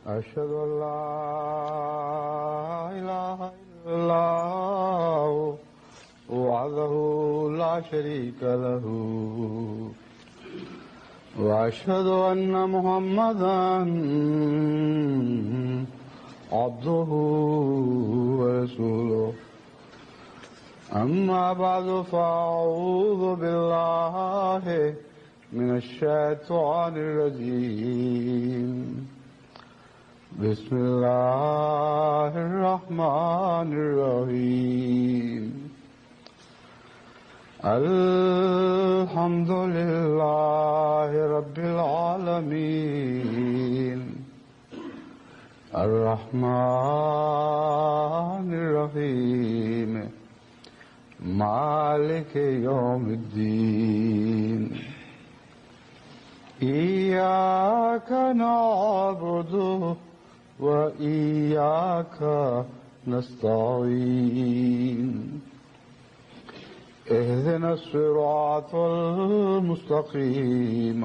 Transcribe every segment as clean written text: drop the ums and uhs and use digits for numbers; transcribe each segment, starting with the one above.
أشهد أن لا إله إلا الله وحده لا شريك له وأشهد أن محمدا عبده ورسوله أما بعد فأعوذ بالله من الشيطان الرجيم بسم الله الرحمن الرحيم الحمد لله رب العالمين الرحمن الرحيم مالك يوم الدين إياك نعبد وإياك نستعين اهدنا الصراط المستقيم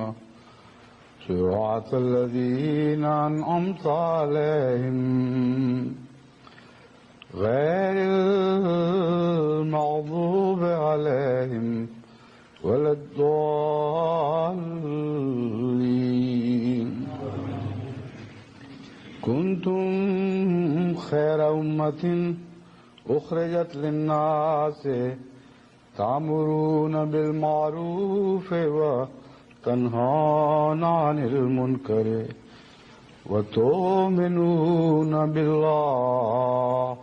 صراط الذين أنعمت عليهم غير المغضوب عليهم ولا الضالين كنتم خير أمة أخرجت للناس تأمرون بالمعروف وتنهون عن المنكر وتؤمنون بالله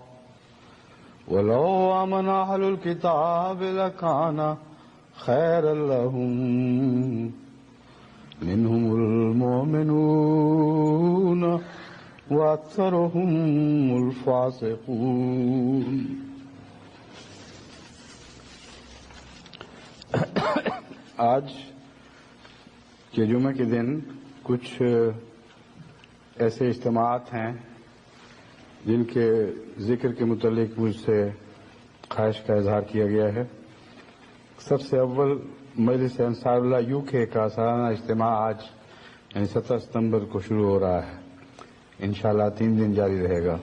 ولو آمن أهل الكتاب لكان خيرا لهم منهم المؤمنون وأكثرهم الفاسقون. آج کے جمعہ کے دن کچھ ایسے اجتماعات ہیں جن کے ذکر کے متعلق مجھ سے خواہش کا اظہار کیا گیا ہے. سب سے اول مجلس انصار اللہ UK کا سالانہ اجتماع آج یعنی 17 ستمبر کو شروع ہو رہا ہے. انشاءاللہ 3 دن جاری رہے گا.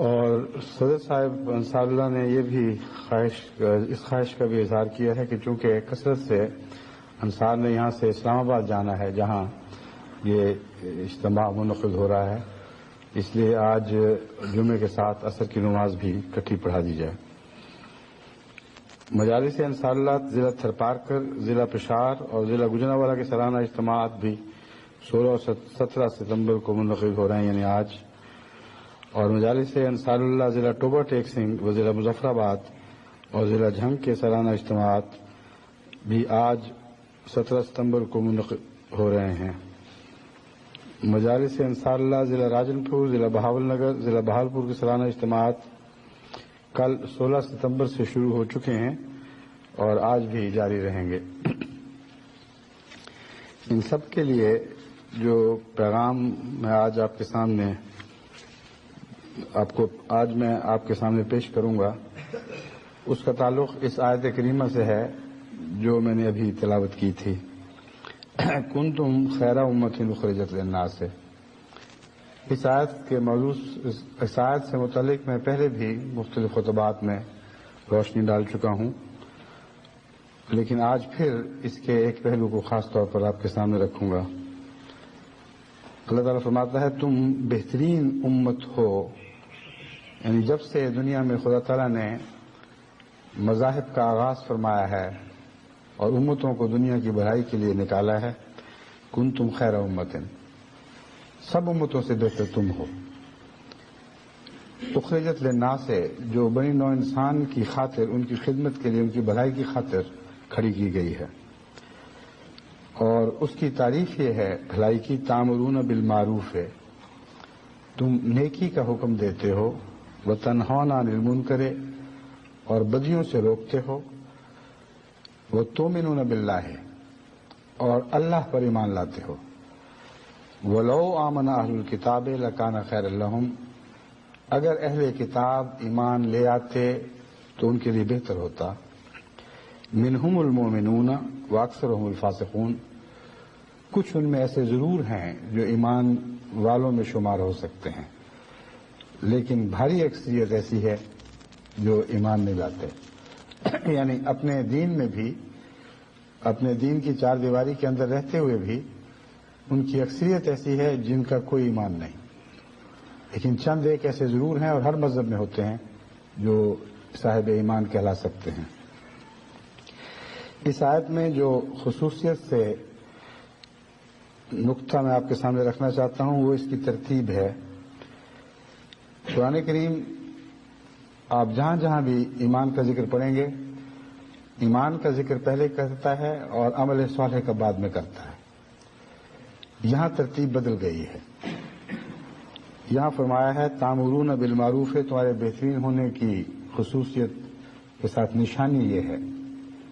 اور صدر صاحب انصار اللہ نے یہ بھی اس خواہش کا بھی اظہار کیا ہے کہ چونکہ کثرت سے انصار نے یہاں سے اسلام آباد جانا ہے جہاں یہ اجتماع منعقد ہو رہا ہے، اس لیے آج جمعے کے ساتھ عصر کی نماز بھی اکٹھی پڑھا دی جائے. مجالس انصار اللہ ضلع تھرپارکر، ضلع پشاور اور ضلع گوجرانوالہ کے سالانہ اجتماعات بھی 16 اور 17 ستمبر کو منعقد ہو رہے ہیں یعنی آج. اور مجالس انصار اللہ ضلع ٹوبہ ٹیک سنگھ و ضلع مظفر آباد اور ضلع جھنگ کے سالانہ اجتماعات بھی آج 17 ستمبر کو منعقد ہو رہے ہیں. مجالس انصار اللہ ضلع راجن پور، ضلع بہاول نگر، ضلع بہالپور کے سالانہ اجتماعات کل 16 ستمبر سے شروع ہو چکے ہیں اور آج بھی جاری رہیں گے. ان سب کے لیے جو پیغام میں آج آپ کے سامنے پیش کروں گا اس کا تعلق اس آیت کریمہ سے ہے جو میں نے ابھی تلاوت کی تھی. کنتم خیر امۃ اخرجت للناس سے. اس آیت سے متعلق میں پہلے بھی مختلف خطبات میں روشنی ڈال چکا ہوں، لیکن آج پھر اس کے ایک پہلو کو خاص طور پر آپ کے سامنے رکھوں گا. اللہ تعالیٰ فرماتا ہے تم بہترین امت ہو، یعنی جب سے دنیا میں خدا تعالیٰ نے مذاہب کا آغاز فرمایا ہے اور امتوں کو دنیا کی بھلائی کے لیے نکالا ہے. کنتم خیر امت، سب امتوں سے بہتر تم ہو. اخرجت للناس سے جو بنی نوع انسان کی خاطر، ان کی خدمت کے لیے، ان کی بھلائی کی خاطر کھڑی کی گئی ہے. اور اس کی تعریف یہ ہے بھلائی کی، تامرون بالمعروف ہے، تم نیکی کا حکم دیتے ہو، وتنہون عن المنکر اور بدیوں سے روکتے ہو، وتؤمنون باللہ اور اللہ پر ایمان لاتے ہو. ولو آمن اہل الکتاب لکان خیر لہم، اگر اہل کتاب ایمان لے آتے تو ان کے لیے بہتر ہوتا. منہم المؤمنون واکثرہم الفاسقون، کچھ ان میں ایسے ضرور ہیں جو ایمان والوں میں شمار ہو سکتے ہیں، لیکن بھاری اکثریت ایسی ہے جو ایمان نہیں لاتے، یعنی اپنے دین میں بھی، اپنے دین کی چار دیواری کے اندر رہتے ہوئے بھی ان کی اکثریت ایسی ہے جن کا کوئی ایمان نہیں، لیکن چند ایک ایسے ضرور ہیں اور ہر مذہب میں ہوتے ہیں جو صاحب ایمان کہلا سکتے ہیں۔ اس آیت میں جو خصوصیت سے نقطہ میں آپ کے سامنے رکھنا چاہتا ہوں وہ اس کی ترتیب ہے۔ قرآن کریم آپ جہاں جہاں بھی ایمان کا ذکر پڑھیں گے، ایمان کا ذکر پہلے کرتا ہے اور عمل صالح کا بعد میں کرتا ہے۔ یہاں ترتیب بدل گئی ہے، یہاں فرمایا ہے تامرون بالمعروف، تمہارے بہترین ہونے کی خصوصیت کے ساتھ نشانی یہ ہے،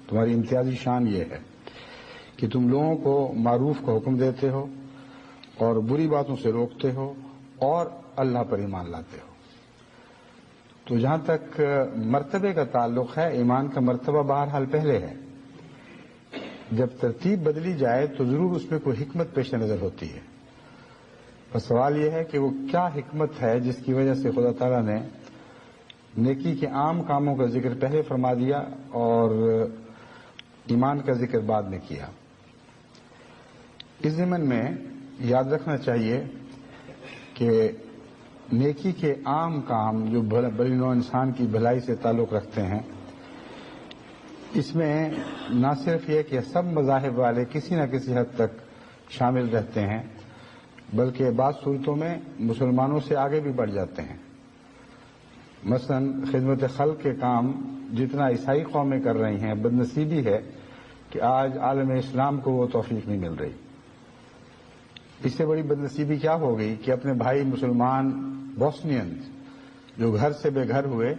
تمہاری امتیازی شان یہ ہے کہ تم لوگوں کو معروف کا حکم دیتے ہو اور بری باتوں سے روکتے ہو اور اللہ پر ایمان لاتے ہو۔ تو جہاں تک مرتبے کا تعلق ہے، ایمان کا مرتبہ بہرحال پہلے ہے، جب ترتیب بدلی جائے تو ضرور اس میں کوئی حکمت پیش نظر ہوتی ہے۔ اور سوال یہ ہے کہ وہ کیا حکمت ہے جس کی وجہ سے خدا تعالیٰ نے نیکی کے عام کاموں کا ذکر پہلے فرما دیا اور ایمان کا ذکر بعد میں کیا۔ اس ضمن میں یاد رکھنا چاہیے کہ نیکی کے عام کام جو بڑی نوع انسان کی بھلائی سے تعلق رکھتے ہیں، اس میں نہ صرف یہ کہ سب مذاہب والے کسی نہ کسی حد تک شامل رہتے ہیں، بلکہ بعض صورتوں میں مسلمانوں سے آگے بھی بڑھ جاتے ہیں۔ مثلا خدمت خلق کے کام جتنا عیسائی قومیں کر رہی ہیں، بدنصیبی ہے کہ آج عالم اسلام کو وہ توفیق نہیں مل رہی۔ اس سے بڑی بدنصیبی کیا ہو گئی کہ اپنے بھائی مسلمان بوسنینز جو گھر سے بے گھر ہوئے،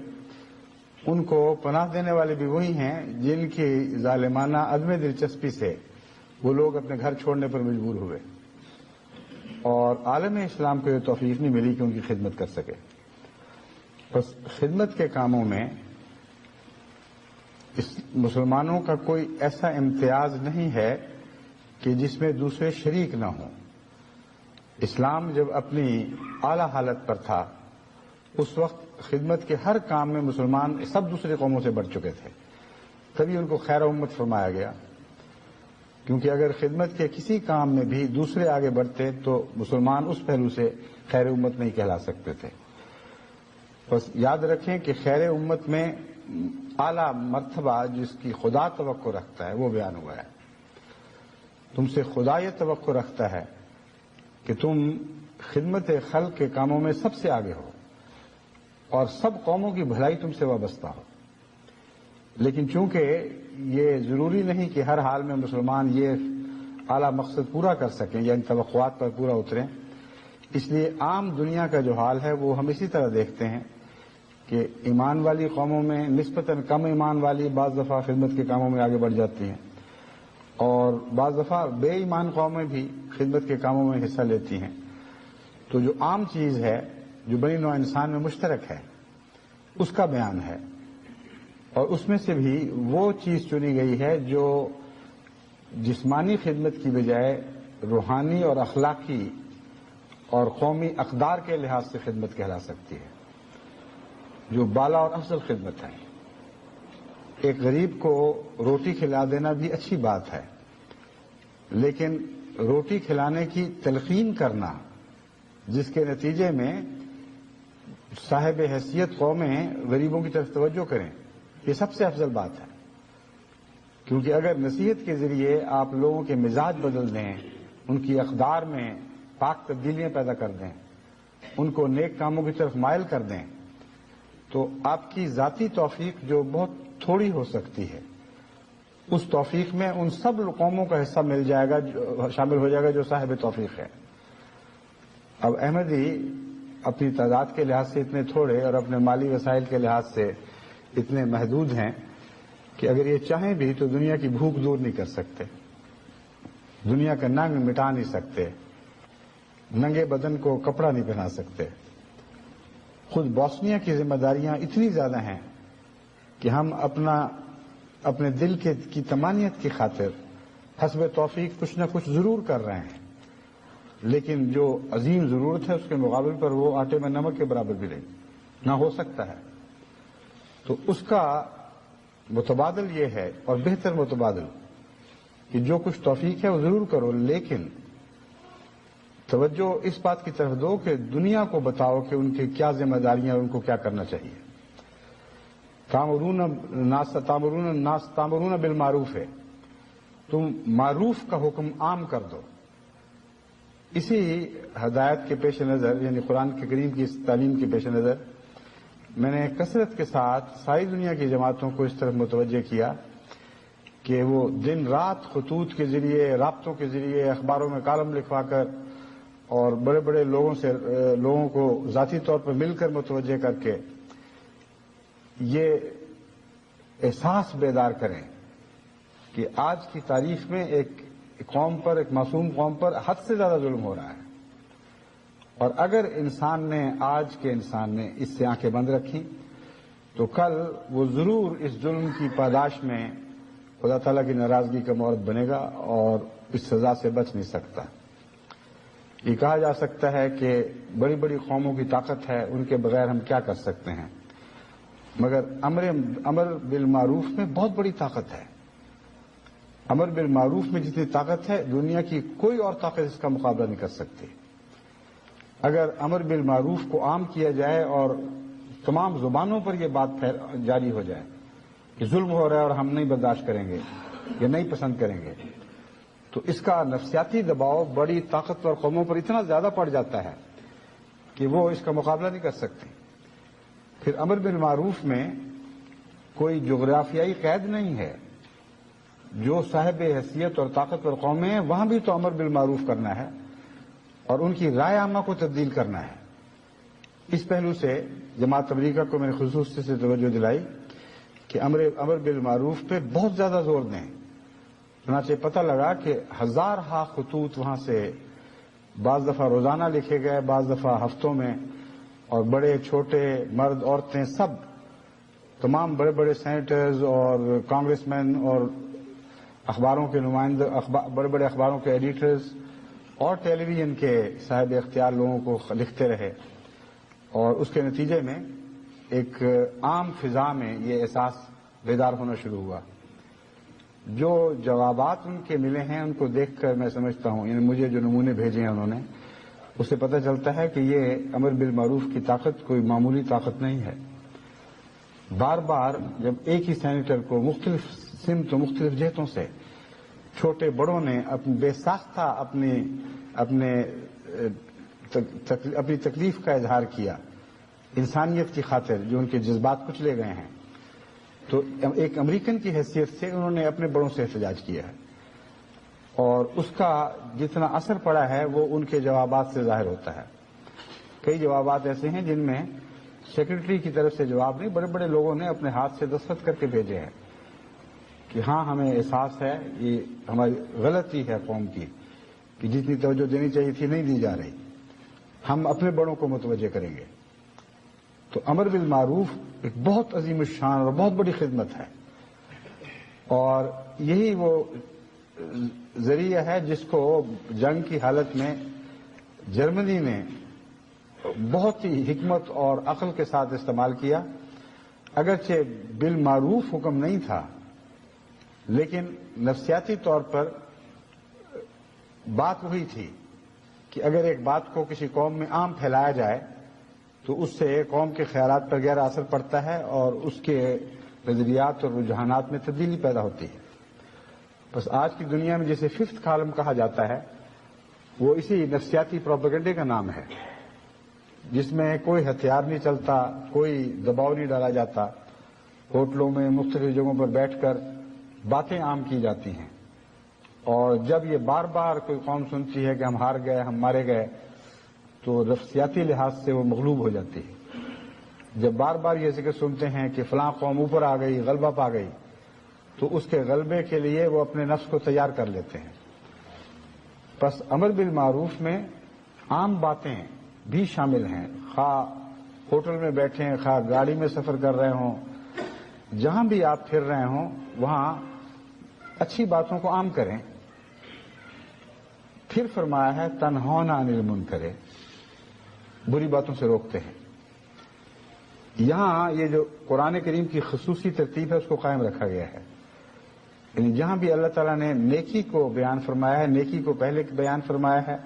ان کو پناہ دینے والے بھی وہی ہیں جن کی ظالمانہ عدم دلچسپی سے وہ لوگ اپنے گھر چھوڑنے پر مجبور ہوئے، اور عالم اسلام کو یہ توفیق نہیں ملی کہ ان کی خدمت کر سکے۔ بس خدمت کے کاموں میں مسلمانوں کا کوئی ایسا امتیاز نہیں ہے کہ جس میں دوسرے شریک نہ ہوں۔ اسلام جب اپنی اعلیٰ حالت پر تھا اس وقت خدمت کے ہر کام میں مسلمان سب دوسری قوموں سے بڑھ چکے تھے، تبھی ان کو خیر امت فرمایا گیا، کیونکہ اگر خدمت کے کسی کام میں بھی دوسرے آگے بڑھتے تو مسلمان اس پہلو سے خیر امت نہیں کہلا سکتے تھے۔ بس یاد رکھیں کہ خیر امت میں اعلیٰ مرتبہ جس کی خدا توقع رکھتا ہے وہ بیان ہوا ہے۔ تم سے خدا یہ توقع رکھتا ہے کہ تم خدمت خلق کے کاموں میں سب سے آگے ہو اور سب قوموں کی بھلائی تم سے وابستہ ہو، لیکن چونکہ یہ ضروری نہیں کہ ہر حال میں مسلمان یہ اعلیٰ مقصد پورا کر سکیں یا ان توقعات پر پورا اتریں، اس لیے عام دنیا کا جو حال ہے وہ ہم اسی طرح دیکھتے ہیں کہ ایمان والی قوموں میں نسبتاً کم ایمان والی بعض دفعہ خدمت کے کاموں میں آگے بڑھ جاتی ہیں، اور بعض دفعہ بے ایمان قومیں بھی خدمت کے کاموں میں حصہ لیتی ہیں۔ تو جو عام چیز ہے جو بنی نوع انسان میں مشترک ہے اس کا بیان ہے، اور اس میں سے بھی وہ چیز چنی گئی ہے جو جسمانی خدمت کی بجائے روحانی اور اخلاقی اور قومی اقدار کے لحاظ سے خدمت کہلا سکتی ہے، جو بالا اور افضل خدمت ہے۔ ایک غریب کو روٹی کھلا دینا بھی اچھی بات ہے، لیکن روٹی کھلانے کی تلقین کرنا جس کے نتیجے میں صاحب حیثیت قومیں غریبوں کی طرف توجہ کریں، یہ سب سے افضل بات ہے، کیونکہ اگر نصیحت کے ذریعے آپ لوگوں کے مزاج بدل دیں، ان کی اقدار میں پاک تبدیلیاں پیدا کر دیں، ان کو نیک کاموں کی طرف مائل کر دیں، تو آپ کی ذاتی توفیق جو بہت تھوڑی ہو سکتی ہے، اس توفیق میں ان سب قوموں کا حصہ مل جائے گا، شامل ہو جائے گا جو صاحب توفیق ہے۔ اب احمدی اپنی تعداد کے لحاظ سے اتنے تھوڑے اور اپنے مالی وسائل کے لحاظ سے اتنے محدود ہیں کہ اگر یہ چاہیں بھی تو دنیا کی بھوک دور نہیں کر سکتے، دنیا کا ننگ مٹا نہیں سکتے، ننگے بدن کو کپڑا نہیں پہنا سکتے۔ خود بوسنیا کی ذمہ داریاں اتنی زیادہ ہیں کہ ہم اپنے دل کی تمانیت کی خاطر حسب توفیق کچھ نہ کچھ ضرور کر رہے ہیں، لیکن جو عظیم ضرورت ہے اس کے مقابل پر وہ آٹے میں نمک کے برابر بھی نہ ہو سکتا ہے۔ تو اس کا متبادل یہ ہے، اور بہتر متبادل، کہ جو کچھ توفیق ہے وہ ضرور کرو، لیکن توجہ اس بات کی طرف دو کہ دنیا کو بتاؤ کہ ان کی کیا ذمہ داریاں، ان کو کیا کرنا چاہیے۔ تامرون بالمعروف ہے، تم معروف کا حکم عام کر دو۔ اسی ہدایت کے پیش نظر، یعنی قرآن کے کریم کی اس تعلیم کے پیش نظر، میں نے کثرت کے ساتھ ساری دنیا کی جماعتوں کو اس طرف متوجہ کیا کہ وہ دن رات خطوط کے ذریعے، رابطوں کے ذریعے، اخباروں میں کالم لکھوا کر اور بڑے بڑے لوگوں کو ذاتی طور پر مل کر متوجہ کر کے یہ احساس بیدار کریں کہ آج کی تاریخ میں ایک قوم پر، ایک معصوم قوم پر حد سے زیادہ ظلم ہو رہا ہے، اور اگر آج کے انسان نے اس سے آنکھیں بند رکھی تو کل وہ ضرور اس ظلم کی پاداش میں خدا تعالیٰ کی ناراضگی کا مورد بنے گا اور اس سزا سے بچ نہیں سکتا۔ یہ کہا جا سکتا ہے کہ بڑی بڑی قوموں کی طاقت ہے، ان کے بغیر ہم کیا کر سکتے ہیں، مگر امر بالمعروف میں بہت بڑی طاقت ہے۔ امر بالمعروف میں جتنی طاقت ہے دنیا کی کوئی اور طاقت اس کا مقابلہ نہیں کر سکتی۔ اگر امر بالمعروف کو عام کیا جائے اور تمام زبانوں پر یہ بات جاری ہو جائے کہ ظلم ہو رہا ہے اور ہم نہیں برداشت کریں گے یا نہیں پسند کریں گے، تو اس کا نفسیاتی دباؤ بڑی طاقتور قوموں پر اتنا زیادہ پڑ جاتا ہے کہ وہ اس کا مقابلہ نہیں کر سکتے۔ پھر امر بالمعروف میں کوئی جغرافیائی قید نہیں ہے، جو صاحب حیثیت اور طاقتور قومیں ہیں وہاں بھی تو امر بالمعروف کرنا ہے اور ان کی رائے عامہ کو تبدیل کرنا ہے۔ اس پہلو سے جماعت تبلیغہ کو میں نے خصوصی سے توجہ دلائی کہ امر بالمعروف پہ بہت زیادہ زور دیں۔ چنانچہ پتہ لگا کہ ہزارہا خطوط وہاں سے بعض دفعہ روزانہ لکھے گئے، بعض دفعہ ہفتوں میں، اور بڑے چھوٹے مرد عورتیں سب، تمام بڑے بڑے سینیٹرز اور کانگریس مین اور اخباروں کے نمائندے، بڑے بڑے اخباروں کے ایڈیٹرز اور ٹیلی ویژن کے صاحب اختیار لوگوں کو لکھتے رہے، اور اس کے نتیجے میں ایک عام فضا میں یہ احساس بیدار ہونا شروع ہوا۔ جو جوابات ان کے ملے ہیں ان کو دیکھ کر میں سمجھتا ہوں، یعنی مجھے جو نمونے بھیجے ہیں انہوں نے، اس سے پتہ چلتا ہے کہ یہ امر بالمعروف کی طاقت کوئی معمولی طاقت نہیں ہے۔ بار بار جب ایک ہی سینیٹر کو مختلف سمت و مختلف جہتوں سے چھوٹے بڑوں نے بے ساختہ اپنی تکلیف کا اظہار کیا انسانیت کی خاطر، جو ان کے جذبات کچلے گئے ہیں، تو ایک امریکن کی حیثیت سے انہوں نے اپنے بڑوں سے احتجاج کیا ہے، اور اس کا جتنا اثر پڑا ہے وہ ان کے جوابات سے ظاہر ہوتا ہے۔ کئی جوابات ایسے ہیں جن میں سیکرٹری کی طرف سے جواب نہیں، بڑے بڑے لوگوں نے اپنے ہاتھ سے دستخط کر کے بھیجے ہیں کہ ہاں ہمیں احساس ہے یہ ہماری غلطی ہے قوم کی کہ جتنی توجہ دینی چاہیے تھی نہیں دی جا رہی، ہم اپنے بڑوں کو متوجہ کریں گے۔ تو امر بالمعروف ایک بہت عظیم الشان اور بہت بڑی خدمت ہے، اور یہی وہ ذریعہ ہے جس کو جنگ کی حالت میں جرمنی نے بہت ہی حکمت اور عقل کے ساتھ استعمال کیا۔ اگرچہ بالمعروف حکم نہیں تھا، لیکن نفسیاتی طور پر بات وہی تھی کہ اگر ایک بات کو کسی قوم میں عام پھیلایا جائے تو اس سے قوم کے خیالات پر گہرا اثر پڑتا ہے اور اس کے نظریات اور رجحانات میں تبدیلی پیدا ہوتی ہے۔ بس آج کی دنیا میں جسے ففتھ کالم کہا جاتا ہے وہ اسی نفسیاتی پروپیگنڈے کا نام ہے، جس میں کوئی ہتھیار نہیں چلتا، کوئی دباؤ نہیں ڈالا جاتا، ہوٹلوں میں مختلف جگہوں پر بیٹھ کر باتیں عام کی جاتی ہیں، اور جب یہ بار بار کوئی قوم سنتی ہے کہ ہم ہار گئے، ہم مارے گئے، تو نفسیاتی لحاظ سے وہ مغلوب ہو جاتی ہے۔ جب بار بار یہ ذکر سنتے ہیں کہ فلاں قوم اوپر آ گئی، غلبہ پا گئی، تو اس کے غلبے کے لیے وہ اپنے نفس کو تیار کر لیتے ہیں۔ بس امر بالمعروف میں عام باتیں بھی شامل ہیں، خواہ ہوٹل میں بیٹھیں، خواہ گاڑی میں سفر کر رہے ہوں، جہاں بھی آپ پھر رہے ہوں وہاں اچھی باتوں کو عام کریں، پھر فرمایا ہے تنہون عن المنکر، بری باتوں سے روکتے ہیں۔ یہاں یہ جو قرآن کریم کی خصوصی ترتیب ہے اس کو قائم رکھا گیا ہے، یعنی جہاں بھی اللہ تعالیٰ نے نیکی کو بیان فرمایا ہے، نیکی کو پہلے بیان فرمایا ہے،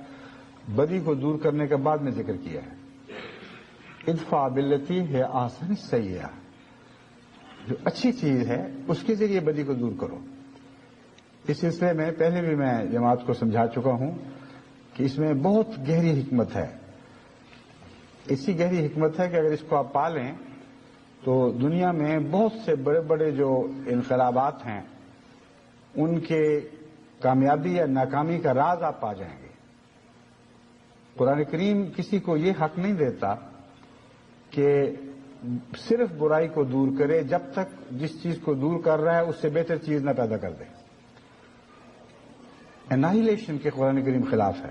بدی کو دور کرنے کے بعد میں ذکر کیا ہے۔ ادفع باللتی ہے احسن السیئہ، جو اچھی چیز ہے اس کے ذریعے بدی کو دور کرو۔ اس سلسلے میں پہلے بھی میں جماعت کو سمجھا چکا ہوں کہ اس میں بہت گہری حکمت ہے۔ اسی گہری حکمت ہے کہ اگر اس کو آپ پالیں تو دنیا میں بہت سے بڑے بڑے جو انقلابات ہیں ان کے کامیابی یا ناکامی کا راز آپ پا جائیں گے۔ قرآن کریم کسی کو یہ حق نہیں دیتا کہ صرف برائی کو دور کرے جب تک جس چیز کو دور کر رہا ہے اس سے بہتر چیز نہ پیدا کر دے۔ انہیلیشن کے قرآن کریم خلاف ہے۔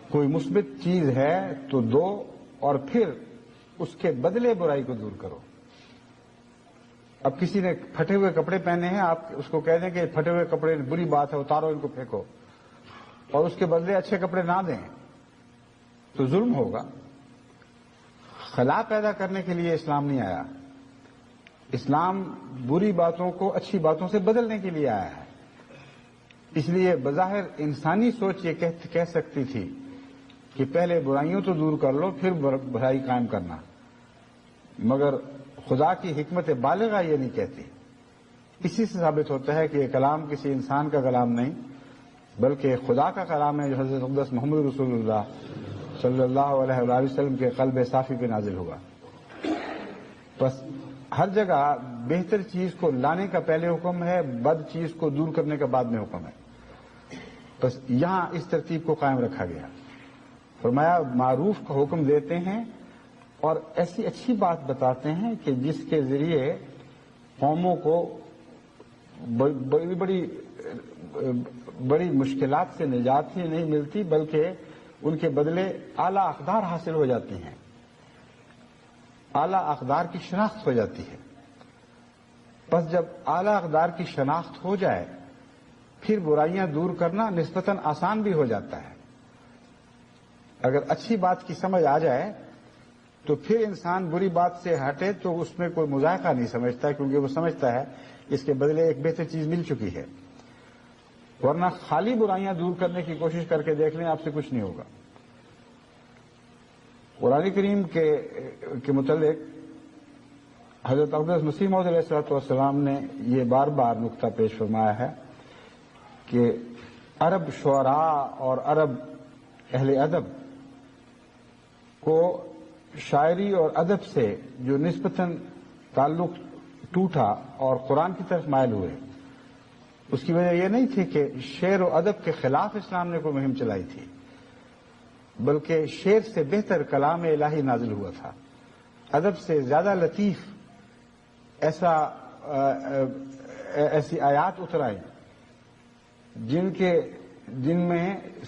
کوئی مثبت چیز ہے تو دو اور پھر اس کے بدلے برائی کو دور کرو۔ اب کسی نے پھٹے ہوئے کپڑے پہنے ہیں، آپ اس کو کہہ دیں کہ پھٹے ہوئے کپڑے بری بات ہے، اتارو ان کو پھینکو، اور اس کے بدلے اچھے کپڑے نہ دیں تو ظلم ہوگا۔ خلا پیدا کرنے کے لیے اسلام نہیں آیا، اسلام بری باتوں کو اچھی باتوں سے بدلنے کے لیے آیا ہے۔ اس لیے بظاہر انسانی سوچ یہ کہہ سکتی تھی کہ پہلے برائیوں تو دور کر لو پھر بھلائی قائم کرنا، مگر خدا کی حکمت بالغہ یہ نہیں کہتی۔ اسی سے ثابت ہوتا ہے کہ یہ کلام کسی انسان کا کلام نہیں بلکہ خدا کا کلام ہے جو حضرت اقدس محمد رسول اللہ صلی اللہ علیہ وآلہ وسلم کے قلب صافی پہ نازل ہوا۔ بس ہر جگہ بہتر چیز کو لانے کا پہلے حکم ہے، بد چیز کو دور کرنے کا بعد میں حکم ہے۔ بس یہاں اس ترتیب کو قائم رکھا گیا۔ فرمایا معروف کا حکم دیتے ہیں اور ایسی اچھی بات بتاتے ہیں کہ جس کے ذریعے قوموں کو بڑی مشکلات سے نجات ہی نہیں ملتی بلکہ ان کے بدلے اعلیٰ اقدار حاصل ہو جاتی ہیں، اعلیٰ اقدار کی شناخت ہو جاتی ہے۔ بس جب اعلیٰ اقدار کی شناخت ہو جائے پھر برائیاں دور کرنا نسبتاً آسان بھی ہو جاتا ہے۔ اگر اچھی بات کی سمجھ آ جائے تو پھر انسان بری بات سے ہٹے تو اس میں کوئی مذائقہ نہیں سمجھتا کیونکہ وہ سمجھتا ہے اس کے بدلے ایک بہتر چیز مل چکی ہے، ورنہ خالی برائیاں دور کرنے کی کوشش کر کے دیکھ لیں آپ سے کچھ نہیں ہوگا۔ قرآن کریم کے متعلق حضرت اقدس مسیح موعود علیہ الصلوۃ والسلام نے یہ بار بار نقطہ پیش فرمایا ہے کہ عرب شعراء اور عرب اہل ادب کو شاعری اور ادب سے جو نسبتاً تعلق ٹوٹا اور قرآن کی طرف مائل ہوئے، اس کی وجہ یہ نہیں تھی کہ شعر و ادب کے خلاف اسلام نے کوئی مہم چلائی تھی، بلکہ شعر سے بہتر کلام الہی نازل ہوا تھا، ادب سے زیادہ لطیف ایسی آیات اتر آئیں جن میں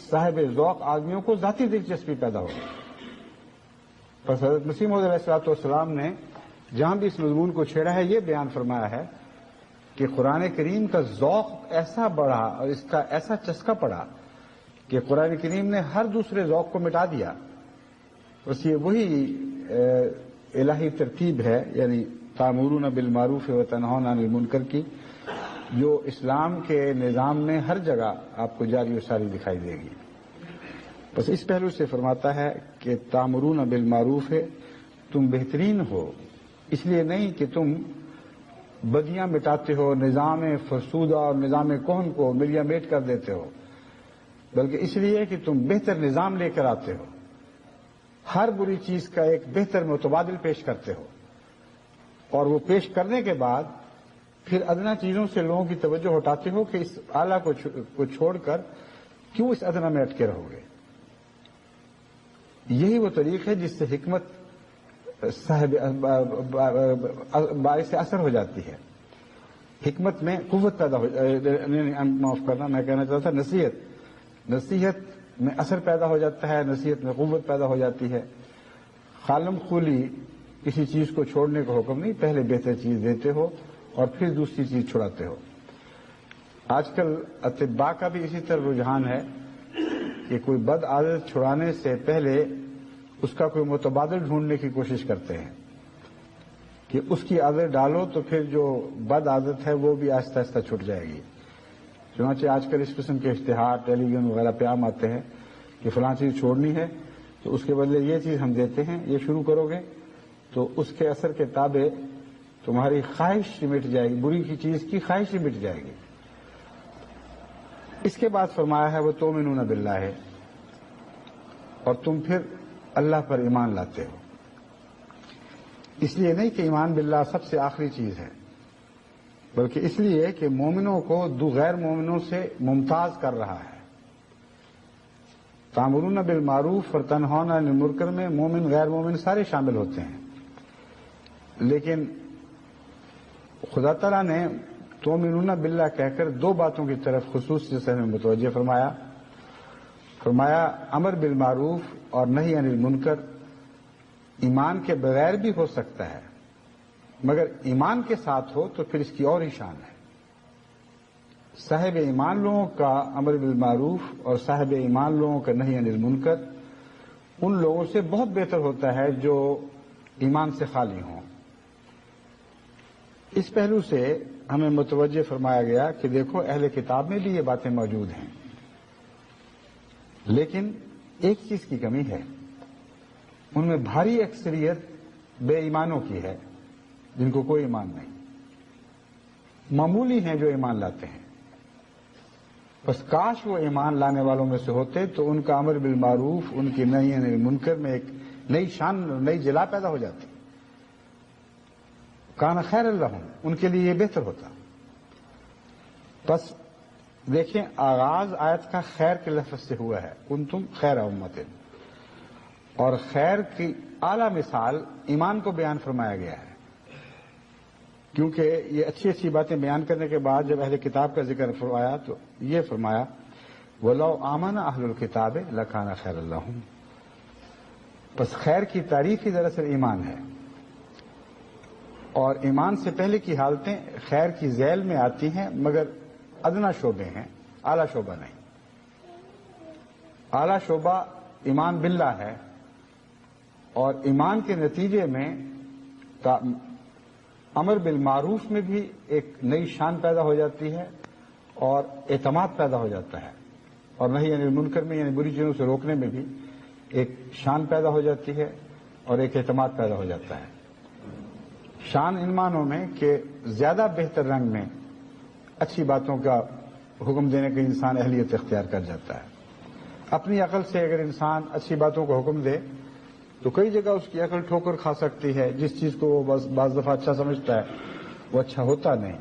صاحب ذوق آدمیوں کو ذاتی دلچسپی پیدا ہو۔ بس حضرت مسیح موعود علیہ الصلوۃ والسلام نے جہاں بھی اس مضمون کو چھیڑا ہے یہ بیان فرمایا ہے کہ قرآن کریم کا ذوق ایسا بڑھا اور اس کا ایسا چسکا پڑا کہ قرآن کریم نے ہر دوسرے ذوق کو مٹا دیا۔ بس یہ وہی الہی ترتیب ہے، یعنی تأمرون بالمعروف وتنہون عن المنکر کی، جو اسلام کے نظام میں ہر جگہ آپ کو جاری و ساری دکھائی دے گی۔ بس اس پہلو سے فرماتا ہے کہ تأمرون بالمعروف ہے، تم بہترین ہو اس لیے نہیں کہ تم بدیاں مٹاتے ہو، نظام فرسودہ اور نظام کہن کو ملیا میٹ کر دیتے ہو، بلکہ اس لیے کہ تم بہتر نظام لے کر آتے ہو، ہر بری چیز کا ایک بہتر متبادل پیش کرتے ہو، اور وہ پیش کرنے کے بعد پھر ادنا چیزوں سے لوگوں کی توجہ ہٹاتے ہو کہ اس اعلیٰ کو چھوڑ کر کیوں اس ادنا میں اٹکے رہو گے۔ یہی وہ طریق ہے جس سے حکمت باعث اثر ہو جاتی ہے، حکمت میں قوت پیدا ہو، معاف کرنا میں کہنا چاہتا تھا نصیحت میں اثر پیدا ہو جاتا ہے، نصیحت میں قوت پیدا ہو جاتی ہے۔ خالم خولی کسی چیز کو چھوڑنے کا حکم نہیں، پہلے بہتر چیز دیتے ہو اور پھر دوسری چیز چھڑاتے ہو۔ آج کل اطباء کا بھی اسی طرح رجحان ہے کہ کوئی بد عادت چھڑانے سے پہلے اس کا کوئی متبادل ڈھونڈنے کی کوشش کرتے ہیں کہ اس کی عادت ڈالو تو پھر جو بد عادت ہے وہ بھی آہستہ آہستہ چھٹ جائے گی. چنانچہ آج کل اس قسم کے اشتہار ٹیلی ویژن وغیرہ پہ عام آتے ہیں کہ فلاں چیز چھوڑنی ہے تو اس کے بدلے یہ چیز ہم دیتے ہیں، یہ شروع کرو گے تو اس کے اثر کے تابع تمہاری خواہش مٹ جائے گی، بری کی چیز کی خواہش ہی مٹ جائے گی. اس کے بعد فرمایا ہے وہ تؤمنون باللہ ہے، اور تم پھر اللہ پر ایمان لاتے ہو. اس لیے نہیں کہ ایمان باللہ سب سے آخری چیز ہے، بلکہ اس لیے کہ مومنوں کو دو غیر مومنوں سے ممتاز کر رہا ہے. تأمرون بالمعروف اور تنہون عن المنکر میں مومن غیر مومن سارے شامل ہوتے ہیں، لیکن خدا تعالیٰ نے تؤمنون باللہ کہہ کر دو باتوں کی طرف خصوصی سے ہمیں متوجہ فرمایا امر بالمعروف اور نہی عن المنکر ایمان کے بغیر بھی ہو سکتا ہے، مگر ایمان کے ساتھ ہو تو پھر اس کی اور ہی شان ہے. صاحب ایمان لوگوں کا امر بالمعروف اور صاحب ایمان لوگوں کا نہی عن المنکر ان لوگوں سے بہت بہتر ہوتا ہے جو ایمان سے خالی ہوں. اس پہلو سے ہمیں متوجہ فرمایا گیا کہ دیکھو اہل کتاب میں بھی یہ باتیں موجود ہیں، لیکن ایک چیز کی کمی ہے، ان میں بھاری اکثریت بے ایمانوں کی ہے جن کو کوئی ایمان نہیں. معمولی ہیں جو ایمان لاتے ہیں، بس کاش وہ ایمان لانے والوں میں سے ہوتے تو ان کا امر بالمعروف، ان کی نہی عن المنکر میں ایک نئی شان، نئی جلا پیدا ہو جاتی. کان خیر لہم، ان کے لیے یہ بہتر ہوتا. بس دیکھیں آغاز آیت کا خیر کے لفظ سے ہوا ہے، کنتم خیر امت، اور خیر کی اعلی مثال ایمان کو بیان فرمایا گیا ہے، کیونکہ یہ اچھی اچھی باتیں بیان کرنے کے بعد جب اہل کتاب کا ذکر فرمایا تو یہ فرمایا وَلَوْ آمَنَ أَهْلُ الْكِتَابِ لَكَانَ خَيْرًا لَهُمْ. بس خیر کی تعریف ہی دراصل ایمان ہے، اور ایمان سے پہلے کی حالتیں خیر کی ذیل میں آتی ہیں، مگر ادنا شعبے ہیں، اعلیٰ شعبہ نہیں. اعلیٰ شعبہ ایمان باللہ ہے، اور ایمان کے نتیجے میں امر بالمعروف میں بھی ایک نئی شان پیدا ہو جاتی ہے اور اعتماد پیدا ہو جاتا ہے، اور نہی عن المنکر میں یعنی بری چیزوں سے روکنے میں بھی ایک شان پیدا ہو جاتی ہے اور ایک اعتماد پیدا ہو جاتا ہے. شان ان معنوں میں کہ زیادہ بہتر رنگ میں اچھی باتوں کا حکم دینے کا انسان اہلیت اختیار کر جاتا ہے. اپنی عقل سے اگر انسان اچھی باتوں کا حکم دے تو کئی جگہ اس کی عقل ٹھوکر کھا سکتی ہے. جس چیز کو وہ بعض دفعہ اچھا سمجھتا ہے وہ اچھا ہوتا نہیں.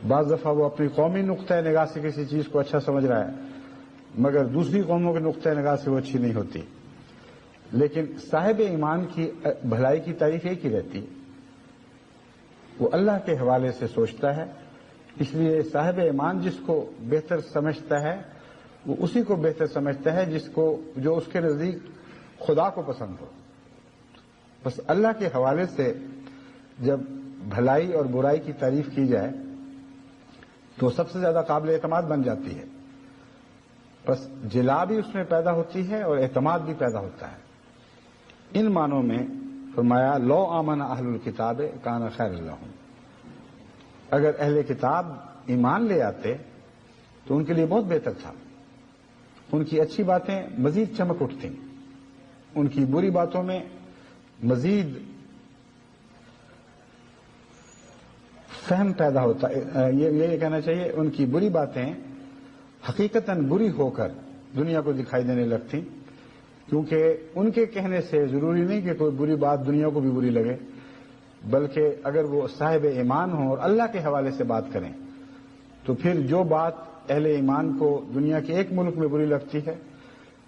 بعض دفعہ وہ اپنی قومی نقطۂ نگاہ سے کسی چیز کو اچھا سمجھ رہا ہے، مگر دوسری قوموں کے نقطۂ نگاہ سے وہ اچھی نہیں ہوتی. لیکن صاحب ایمان کی بھلائی کی تعریف ایک ہی رہتی، وہ اللہ کے حوالے سے سوچتا ہے. اس لیے صاحب ایمان جس کو بہتر سمجھتا ہے وہ اسی کو بہتر سمجھتا ہے جو اس کے نزدیک خدا کو پسند ہو. بس اللہ کے حوالے سے جب بھلائی اور برائی کی تعریف کی جائے تو سب سے زیادہ قابل اعتماد بن جاتی ہے. بس جلا بھی اس میں پیدا ہوتی ہے اور اعتماد بھی پیدا ہوتا ہے. ان معنوں میں فرمایا لو آمن اہل الکتاب کان خیر لہم، اگر اہل کتاب ایمان لے آتے تو ان کے لیے بہت بہتر تھا. ان کی اچھی باتیں مزید چمک اٹھتیں، ان کی بری باتوں میں مزید فہم پیدا ہوتا. یہ کہنا چاہیے ان کی بری باتیں حقیقتاً بری ہو کر دنیا کو دکھائی دینے لگتی، کیونکہ ان کے کہنے سے ضروری نہیں کہ کوئی بری بات دنیا کو بھی بری لگے، بلکہ اگر وہ صاحب ایمان ہوں اور اللہ کے حوالے سے بات کریں تو پھر جو بات اہل ایمان کو دنیا کے ایک ملک میں بری لگتی ہے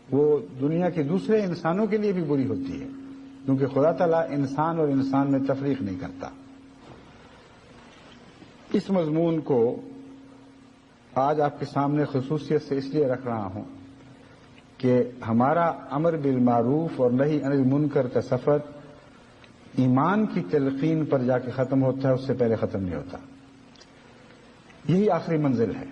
وہ دنیا کے دوسرے انسانوں کے لیے بھی بری ہوتی ہے، کیونکہ خدا تعالیٰ انسان اور انسان میں تفریق نہیں کرتا. اس مضمون کو آج آپ کے سامنے خصوصیت سے اس لیے رکھ رہا ہوں کہ ہمارا امر بالمعروف اور نہی عن المنکر کا سفر ایمان کی تلقین پر جا کے ختم ہوتا ہے، اس سے پہلے ختم نہیں ہوتا. یہی آخری منزل ہے.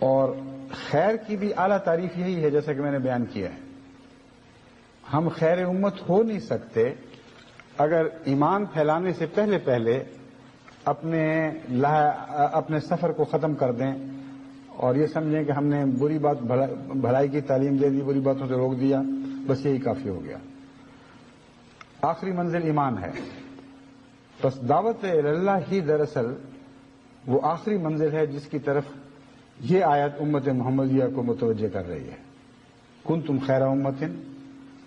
اور خیر کی بھی اعلیٰ تعریف یہی ہے جیسا کہ میں نے بیان کیا ہے. ہم خیر امت ہو نہیں سکتے اگر ایمان پھیلانے سے پہلے پہلے اپنے سفر کو ختم کر دیں اور یہ سمجھیں کہ ہم نے بری بات بھلائی کی تعلیم دے دی، بری باتوں سے روک دیا، بس یہی کافی ہو گیا. آخری منزل ایمان ہے. بس دعوت اللہ ہی دراصل وہ آخری منزل ہے جس کی طرف یہ آیت امت محمدیہ کو متوجہ کر رہی ہے. کنتم خیر امتن،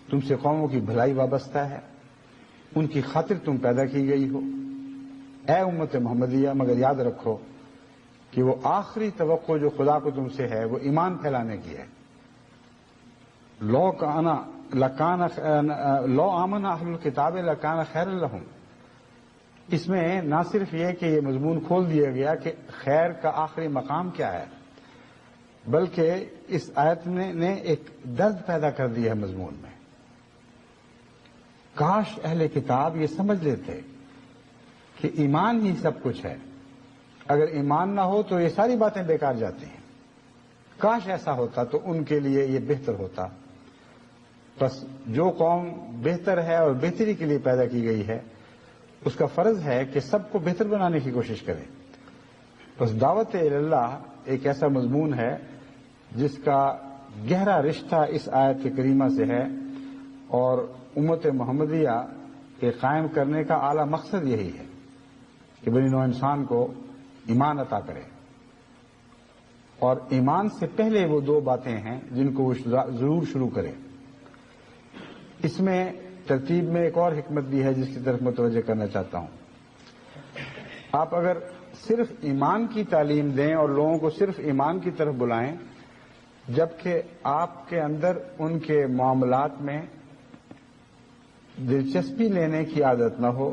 تم سے قوموں کی بھلائی وابستہ ہے، ان کی خاطر تم پیدا کی گئی ہو اے امت محمدیہ. مگر یاد رکھو کہ وہ آخری توقع جو خدا کو تم سے ہے وہ ایمان پھیلانے کی ہے. لو آمن اہل الکتاب لکان خیر لہم. اس میں نہ صرف یہ کہ یہ مضمون کھول دیا گیا کہ خیر کا آخری مقام کیا ہے، بلکہ اس آیت نے ایک درد پیدا کر دیا ہے مضمون میں. کاش اہل کتاب یہ سمجھ لیتے کہ ایمان ہی سب کچھ ہے. اگر ایمان نہ ہو تو یہ ساری باتیں بیکار جاتی ہیں. کاش ایسا ہوتا تو ان کے لیے یہ بہتر ہوتا. بس جو قوم بہتر ہے اور بہتری کے لیے پیدا کی گئی ہے اس کا فرض ہے کہ سب کو بہتر بنانے کی کوشش کرے. بس دعوت اللہ ایک ایسا مضمون ہے جس کا گہرا رشتہ اس آیت کریمہ سے ہے اور امت محمدیہ کے قائم کرنے کا اعلیٰ مقصد یہی ہے کہ بنی نوع انسان کو ایمان عطا کرے. اور ایمان سے پہلے وہ دو باتیں ہیں جن کو وہ ضرور شروع کرے. اس میں ترتیب میں ایک اور حکمت بھی ہے جس کی طرف متوجہ کرنا چاہتا ہوں. آپ اگر صرف ایمان کی تعلیم دیں اور لوگوں کو صرف ایمان کی طرف بلائیں جبکہ آپ کے اندر ان کے معاملات میں دلچسپی لینے کی عادت نہ ہو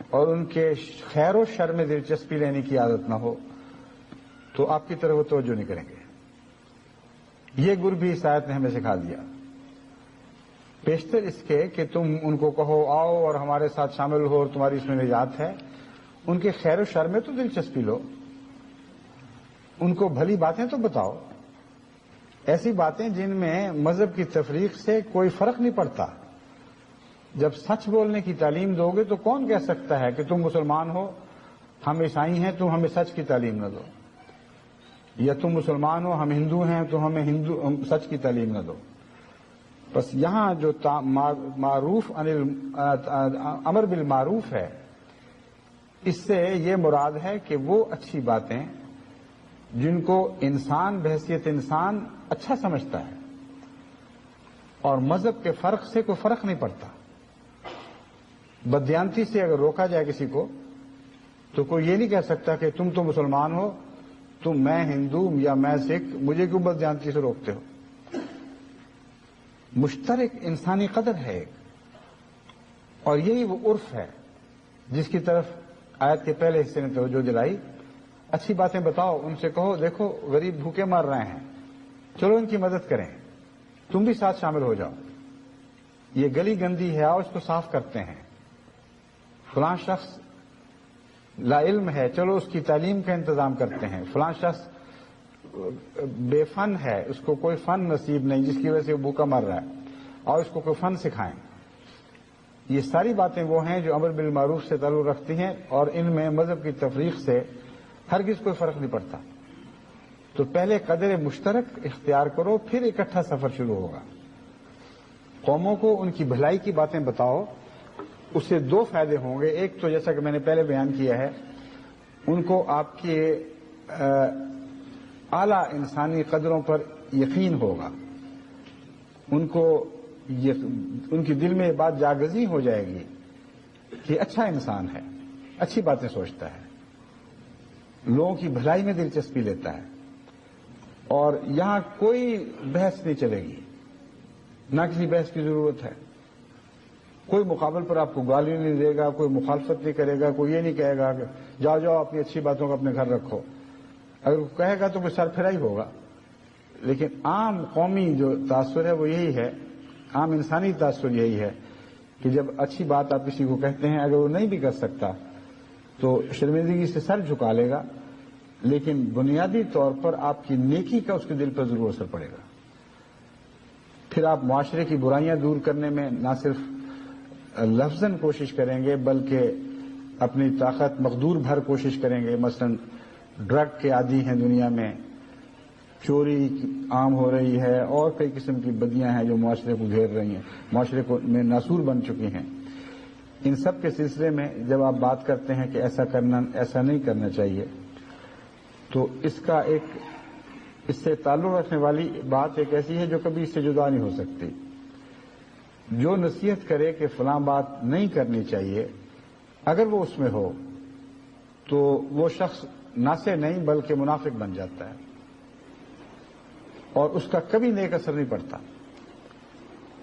اور ان کے خیر و شر میں دلچسپی لینے کی عادت نہ ہو تو آپ کی طرف وہ توجہ نہیں کریں گے. یہ گر بھی اس آیت نے ہمیں سکھا دیا. بیشتر اس کے کہ تم ان کو کہو آؤ اور ہمارے ساتھ شامل ہو اور تمہاری اس میں نجات ہے. ان کے خیر و شر میں تو دلچسپی لو، ان کو بھلی باتیں تو بتاؤ، ایسی باتیں جن میں مذہب کی تفریق سے کوئی فرق نہیں پڑتا. جب سچ بولنے کی تعلیم دو گے تو کون کہہ سکتا ہے کہ تم مسلمان ہو ہم عیسائی ہیں تم ہمیں سچ کی تعلیم نہ دو، یا تم مسلمان ہو ہم ہندو ہیں تو ہمیں سچ کی تعلیم نہ دو. بس یہاں جو معروف امر بالمعروف ہے اس سے یہ مراد ہے کہ وہ اچھی باتیں جن کو انسان بحیثیت انسان اچھا سمجھتا ہے اور مذہب کے فرق سے کوئی فرق نہیں پڑتا. بددیانتی سے اگر روکا جائے کسی کو تو کوئی یہ نہیں کہہ سکتا کہ تم تو مسلمان ہو تم میں ہندو یا میں سکھ مجھے کیوں بددیانتی سے روکتے ہو. مشترک انسانی قدر ہے ایک، اور یہی وہ عرف ہے جس کی طرف آیت کے پہلے حصے نے توجہ دلائی. اچھی باتیں بتاؤ، ان سے کہو دیکھو غریب بھوکے مر رہے ہیں، چلو ان کی مدد کریں، تم بھی ساتھ شامل ہو جاؤ. یہ گلی گندی ہے آؤ اس کو صاف کرتے ہیں. فلاں شخص لا علم ہے چلو اس کی تعلیم کا انتظام کرتے ہیں. فلاں شخص بے فن ہے اس کو کوئی فن نصیب نہیں جس کی وجہ سے وہ بھوکا مر رہا ہے اور اس کو کوئی فن سکھائیں. یہ ساری باتیں وہ ہیں جو امر بالمعروف سے تعلق رکھتی ہیں اور ان میں مذہب کی تفریق سے ہرگز کوئی فرق نہیں پڑتا. تو پہلے قدر مشترک اختیار کرو پھر اکٹھا سفر شروع ہوگا. قوموں کو ان کی بھلائی کی باتیں بتاؤ، اس سے دو فائدے ہوں گے. ایک تو جیسا کہ میں نے پہلے بیان کیا ہے ان کو آپ کے اعلیٰ انسانی قدروں پر یقین ہوگا، ان کی دل میں یہ بات جاگزی ہو جائے گی کہ اچھا انسان ہے، اچھی باتیں سوچتا ہے، لوگوں کی بھلائی میں دلچسپی لیتا ہے اور یہاں کوئی بحث نہیں چلے گی، نہ کسی بحث کی ضرورت ہے. کوئی مقابل پر آپ کو گالی نہیں دے گا، کوئی مخالفت نہیں کرے گا، کوئی یہ نہیں کہے گا کہ جاؤ جاؤ اپنی اچھی باتوں کو اپنے گھر رکھو. اگر وہ کہے گا تو کوئی سر پھرا ہی ہوگا. لیکن عام قومی جو تاثر ہے وہ یہی ہے، عام انسانی تاثر یہی ہے کہ جب اچھی بات آپ کسی کو کہتے ہیں اگر وہ نہیں بھی کر سکتا تو شرمندگی سے سر جھکا لے گا لیکن بنیادی طور پر آپ کی نیکی کا اس کے دل پر ضرور اثر پڑے گا. پھر آپ معاشرے کی برائیاں دور کرنے میں نہ صرف لفظاً کوشش کریں گے بلکہ اپنی طاقت مقدور بھر کوشش کریں گے. مثلا ڈرگ کے عادی ہیں دنیا میں، چوری عام ہو رہی ہے، اور کئی قسم کی بدیاں ہیں جو معاشرے کو گھیر رہی ہیں، معاشرے کو میں ناسور بن چکی ہیں. ان سب کے سلسلے میں جب آپ بات کرتے ہیں کہ ایسا نہیں کرنا چاہیے، تو اس سے تعلق رکھنے والی بات ایک ایسی ہے جو کبھی اس سے جدا نہیں ہو سکتی. جو نصیحت کرے کہ فلاں بات نہیں کرنی چاہیے، اگر وہ اس میں ہو تو وہ شخص ناصح نہیں بلکہ منافق بن جاتا ہے، اور اس کا کبھی نیک اثر نہیں پڑتا.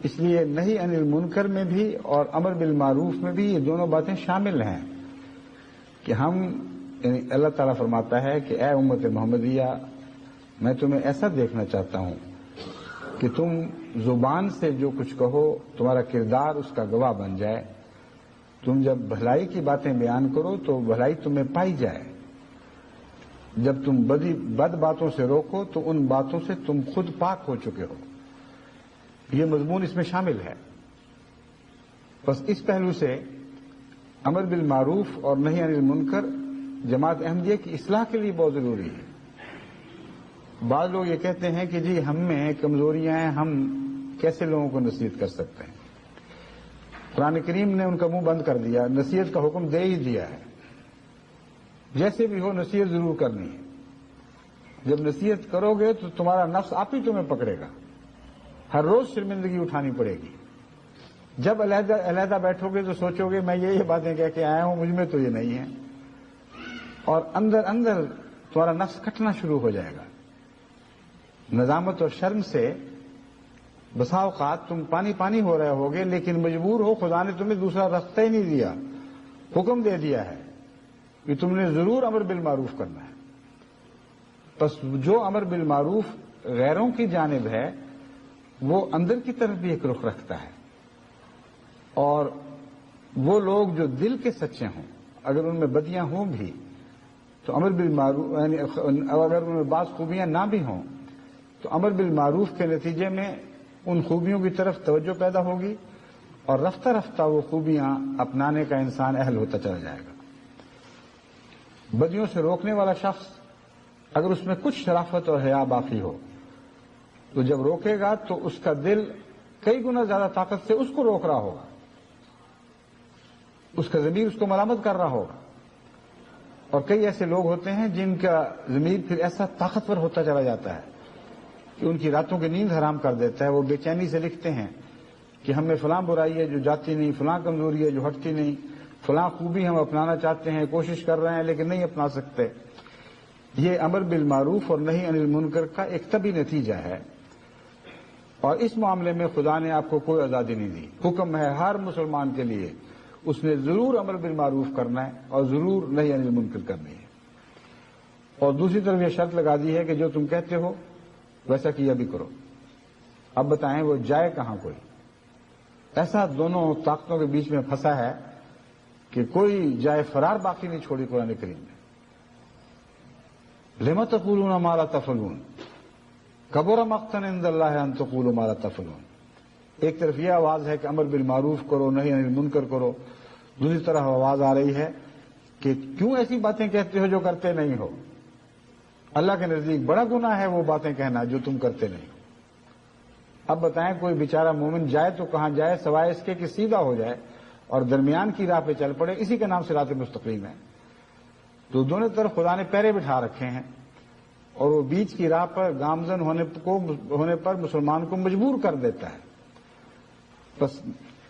اس لیے نہی عن المنکر میں بھی اور امر بالمعروف میں بھی یہ دونوں باتیں شامل ہیں کہ ہم، یعنی اللہ تعالیٰ فرماتا ہے کہ اے امت محمدیہ، میں تمہیں ایسا دیکھنا چاہتا ہوں کہ تم زبان سے جو کچھ کہو تمہارا کردار اس کا گواہ بن جائے. تم جب بھلائی کی باتیں بیان کرو تو بھلائی تمہیں پائی جائے. جب تم بد باتوں سے روکو تو ان باتوں سے تم خود پاک ہو چکے ہو. یہ مضمون اس میں شامل ہے. بس اس پہلو سے امر بالمعروف اور نہی عن المنکر جماعت احمدیہ کی اصلاح کے لیے بہت ضروری ہے. بعض لوگ یہ کہتے ہیں کہ جی ہم میں کمزوریاں ہیں، ہم کیسے لوگوں کو نصیحت کر سکتے ہیں. قرآن کریم نے ان کا منہ بند کر دیا، نصیحت کا حکم دے ہی دیا ہے. جیسے بھی ہو نصیحت ضرور کرنی ہے. جب نصیحت کرو گے تو تمہارا نفس آپ ہی تمہیں پکڑے گا، ہر روز شرمندگی اٹھانی پڑے گی. جب علیحدہ بیٹھو گے تو سوچو گے میں یہ باتیں کہہ کے آیا ہوں، مجھ میں تو یہ نہیں ہے، اور اندر اندر تمہارا نفس کٹنا شروع ہو جائے گا. نظامت اور شرم سے بسا اوقات تم پانی ہو رہے ہوگے، لیکن مجبور ہو، خدا نے تمہیں دوسرا راستہ ہی نہیں دیا، حکم دے دیا ہے کہ تم نے ضرور امر بالمعروف کرنا ہے. بس جو امر بالمعروف غیروں کی جانب ہے وہ اندر کی طرف بھی ایک رخ رکھتا ہے، اور وہ لوگ جو دل کے سچے ہوں، اگر ان میں بدیاں ہوں بھی تو امر بالمعروف، یعنی اگر ان میں بعض خوبیاں نہ بھی ہوں تو امر بالمعروف کے نتیجے میں ان خوبیوں کی طرف توجہ پیدا ہوگی، اور رفتہ رفتہ وہ خوبیاں اپنانے کا انسان اہل ہوتا چلا جائے گا. بدیوں سے روکنے والا شخص اگر اس میں کچھ شرافت اور حیا باقی ہو تو جب روکے گا تو اس کا دل کئی گنا زیادہ طاقت سے اس کو روک رہا ہوگا، اس کا ضمیر اس کو ملامت کر رہا ہوگا. اور کئی ایسے لوگ ہوتے ہیں جن کا ضمیر پھر ایسا طاقتور ہوتا چلا جاتا ہے کہ ان کی راتوں کی نیند حرام کر دیتا ہے. وہ بے چینی سے لکھتے ہیں کہ ہم میں فلاں برائی ہے جو جاتی نہیں، فلاں کمزوری ہے جو ہٹتی نہیں، فلاں خوبی ہم اپنانا چاہتے ہیں، کوشش کر رہے ہیں لیکن نہیں اپنا سکتے. یہ امر بالمعروف اور نہی عن المنکر کا ایک طبی نتیجہ ہے، اور اس معاملے میں خدا نے آپ کو کوئی آزادی نہیں دی. حکم ہے ہر مسلمان کے لیے، اس نے ضرور امر بالمعروف کرنا ہے اور ضرور نہی عن المنکر کرنی ہے. اور دوسری طرف یہ شرط لگا دی ہے کہ جو تم کہتے ہو ویسا کیا بھی کرو. اب بتائیں وہ جائے کہاں کوئی؟ ایسا دونوں طاقتوں کے بیچ میں پھنسا ہے کہ کوئی جائے فرار باقی نہیں چھوڑی قرآن کریم نے. لم تقولون ما لا تفعلون کبر مقتا عند اللہ ان تقولوا ما لا تفعلون. ایک طرف یہ آواز ہے کہ امر بالمعروف کرو، نہی عن المنکر کرو. دوسری طرف آواز آ رہی ہے کہ کیوں ایسی باتیں کہتے ہو جو کرتے نہیں ہو. اللہ کے نزدیک بڑا گناہ ہے وہ باتیں کہنا جو تم کرتے نہیں ہو. اب بتائیں کوئی بیچارہ مومن جائے تو کہاں جائے سوائے اس کے کہ سیدھا ہو جائے اور درمیان کی راہ پہ چل پڑے. اسی کے نام صراط مستقیم ہے. تو دونوں طرف خدا نے پیرے بٹھا رکھے ہیں، اور وہ بیچ کی راہ پر گامزن ہونے پر مسلمان کو مجبور کر دیتا ہے. بس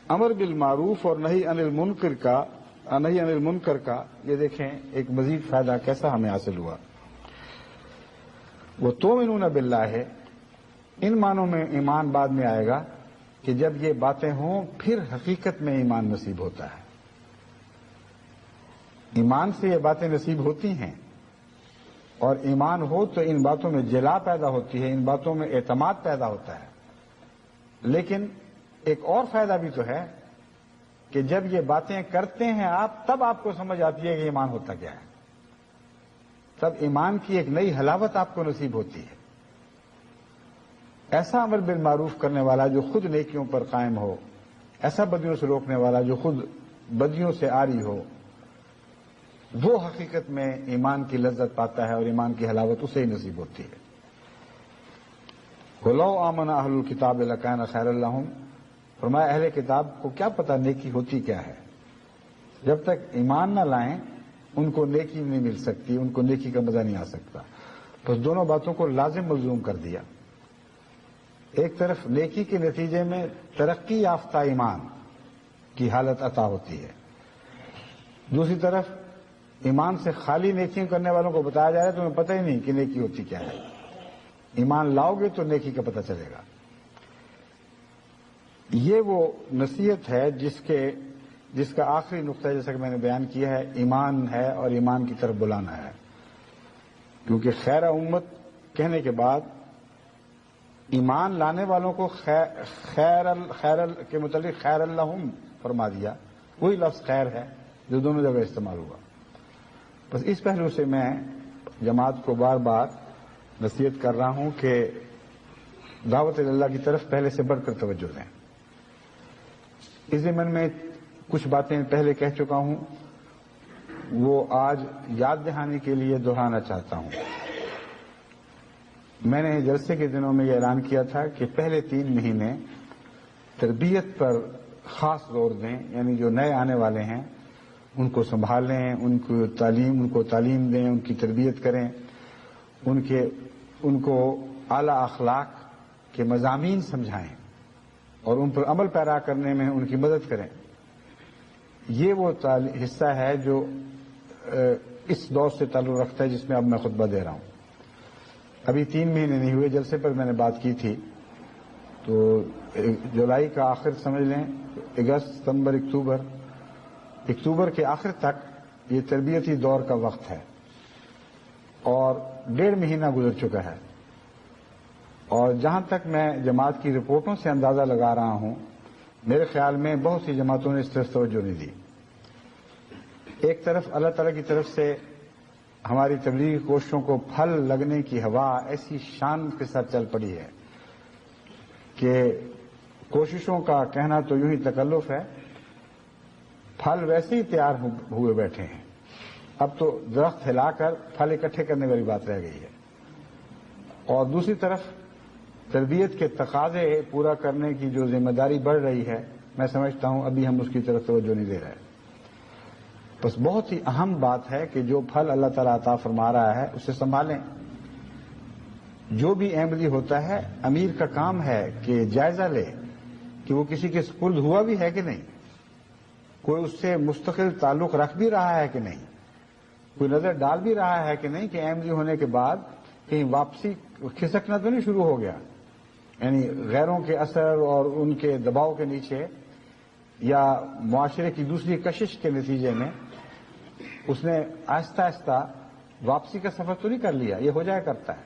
امر بالمعروف اور نہی عن المنکر کا یہ دیکھیں ایک مزید فائدہ کیسا ہمیں حاصل ہوا. وہ تؤمنون باللہ ہے، ان معنوں میں ایمان بعد میں آئے گا کہ جب یہ باتیں ہوں پھر حقیقت میں ایمان نصیب ہوتا ہے. ایمان سے یہ باتیں نصیب ہوتی ہیں، اور ایمان ہو تو ان باتوں میں جلا پیدا ہوتی ہے، ان باتوں میں اعتماد پیدا ہوتا ہے. لیکن ایک اور فائدہ بھی تو ہے کہ جب یہ باتیں کرتے ہیں آپ، تب آپ کو سمجھ آتی ہے کہ ایمان ہوتا کیا ہے. تب ایمان کی ایک نئی حلاوت آپ کو نصیب ہوتی ہے. ایسا امر بالمعروف کرنے والا جو خود نیکیوں پر قائم ہو، ایسا بدیوں سے روکنے والا جو خود بدیوں سے عاری ہو، وہ حقیقت میں ایمان کی لذت پاتا ہے اور ایمان کی حلاوت اسے ہی نصیب ہوتی ہے. وَلَوْ آمَنَ أَهْلُ الْكِتَابِ لَكَانَ خَيْرًا لَهُمْ. فرمایا اہل کتاب کو کیا پتا نیکی ہوتی کیا ہے. جب تک ایمان نہ لائیں ان کو نیکی نہیں مل سکتی، ان کو نیکی کا مزہ نہیں آ سکتا. بس دونوں باتوں کو لازم ملزوم کر دیا. ایک طرف نیکی کے نتیجے میں ترقی یافتہ ایمان کی حالت عطا ہوتی ہے، دوسری طرف ایمان سے خالی نیکیاں کرنے والوں کو بتایا جا رہا ہے تمہیں پتہ ہی نہیں کہ نیکی ہوتی کیا ہے. ایمان لاؤ گے تو نیکی کا پتہ چلے گا. یہ وہ نصیحت ہے جس کا آخری نقطہ جیسا کہ میں نے بیان کیا ہے ایمان ہے اور ایمان کی طرف بلانا ہے. کیونکہ خیر امت کہنے کے بعد ایمان لانے والوں کو خیر کے متعلق خیر اللہم فرما دیا. وہی لفظ خیر ہے جو دونوں جگہ استعمال ہوا. بس اس پہلو سے میں جماعت کو بار بار نصیحت کر رہا ہوں کہ دعوت اللہ کی طرف پہلے سے بڑھ کر توجہ دیں. اس ضمن میں کچھ باتیں پہلے کہہ چکا ہوں، وہ آج یاد دہانی کے لیے دہرانا چاہتا ہوں. میں نے جلسے کے دنوں میں یہ اعلان کیا تھا کہ پہلے 3 مہینے تربیت پر خاص زور دیں، یعنی جو نئے آنے والے ہیں ان کو سنبھالیں، ان کو تعلیم دیں، ان کی تربیت کریں، ان کو اعلیٰ اخلاق کے مضامین سمجھائیں اور ان پر عمل پیرا کرنے میں ان کی مدد کریں. یہ وہ حصہ ہے جو اس دور سے تعلق رکھتا ہے جس میں اب میں خطبہ دے رہا ہوں. ابھی 3 مہینے نہیں ہوئے جلسے پر میں نے بات کی تھی، تو جولائی کا آخر سمجھ لیں، اگست، ستمبر، اکتوبر کے آخر تک یہ تربیتی دور کا وقت ہے اور 1.5 مہینہ گزر چکا ہے. اور جہاں تک میں جماعت کی رپورٹوں سے اندازہ لگا رہا ہوں، میرے خیال میں بہت سی جماعتوں نے اس طرف توجہ نہیں دی. ایک طرف اللہ تعالیٰ کی طرف سے ہماری تبلیغی کوششوں کو پھل لگنے کی ہوا ایسی شان کے ساتھ چل پڑی ہے کہ کوششوں کا کہنا تو یوں ہی تکلف ہے، پھل ویسے ہی تیار ہوئے بیٹھے ہیں. اب تو درخت ہلا کر پھل اکٹھے کرنے والی بات رہ گئی ہے. اور دوسری طرف تربیت کے تقاضے پورا کرنے کی جو ذمہ داری بڑھ رہی ہے، میں سمجھتا ہوں ابھی ہم اس کی طرف توجہ نہیں دے رہے. بس بہت ہی اہم بات ہے کہ جو پھل اللہ تعالیٰ عطا فرما رہا ہے اسے سنبھالیں. جو بھی احمدی ہوتا ہے امیر کا کام ہے کہ جائزہ لے کہ وہ کسی کے سپرد ہوا بھی ہے کہ نہیں، کوئی اس سے مستقل تعلق رکھ بھی رہا ہے کہ نہیں، کوئی نظر ڈال بھی رہا ہے کہ نہیں کہ احمدی ہونے کے بعد کہیں واپسی کھسکنا تو نہیں شروع ہو گیا، یعنی غیروں کے اثر اور ان کے دباؤ کے نیچے یا معاشرے کی دوسری کشش کے نتیجے میں اس نے آہستہ آہستہ واپسی کا سفر تو نہیں کر لیا. یہ ہو جایا کرتا ہے،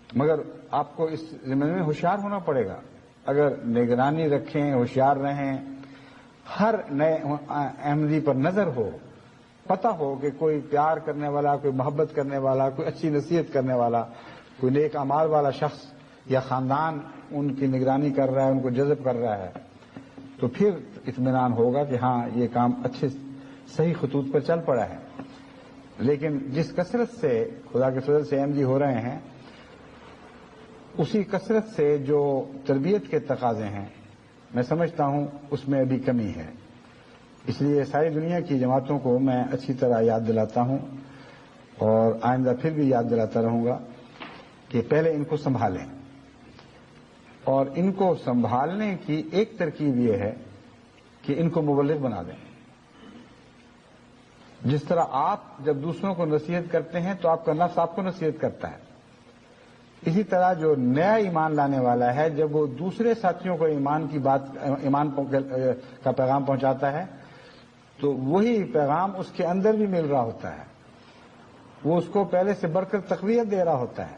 مگر آپ کو اس ضمن میں ہوشیار ہونا پڑے گا. اگر نگرانی رکھیں، ہوشیار رہیں، ہر نئے احمدی پر نظر ہو، پتہ ہو کہ کوئی پیار کرنے والا، کوئی محبت کرنے والا، کوئی اچھی نصیحت کرنے والا، کوئی نیک اعمال والا شخص یا خاندان ان کی نگرانی کر رہا ہے، ان کو جذب کر رہا ہے، تو پھر اطمینان ہوگا کہ ہاں یہ کام اچھے صحیح خطوط پر چل پڑا ہے. لیکن جس کثرت سے خدا کے فضل سے احمدی ہو رہے ہیں، اسی کثرت سے جو تربیت کے تقاضے ہیں، میں سمجھتا ہوں اس میں ابھی کمی ہے. اس لیے ساری دنیا کی جماعتوں کو میں اچھی طرح یاد دلاتا ہوں اور آئندہ پھر بھی یاد دلاتا رہوں گا کہ پہلے ان کو سنبھالیں. اور ان کو سنبھالنے کی ایک ترکیب یہ ہے کہ ان کو مبلغ بنا دیں. جس طرح آپ جب دوسروں کو نصیحت کرتے ہیں تو آپ کا نفس آپ کو نصیحت کرتا ہے، اسی طرح جو نیا ایمان لانے والا ہے جب وہ دوسرے ساتھیوں کو ایمان کا پیغام پہنچاتا ہے تو وہی پیغام اس کے اندر بھی مل رہا ہوتا ہے، وہ اس کو پہلے سے بڑھ کر تقویت دے رہا ہوتا ہے.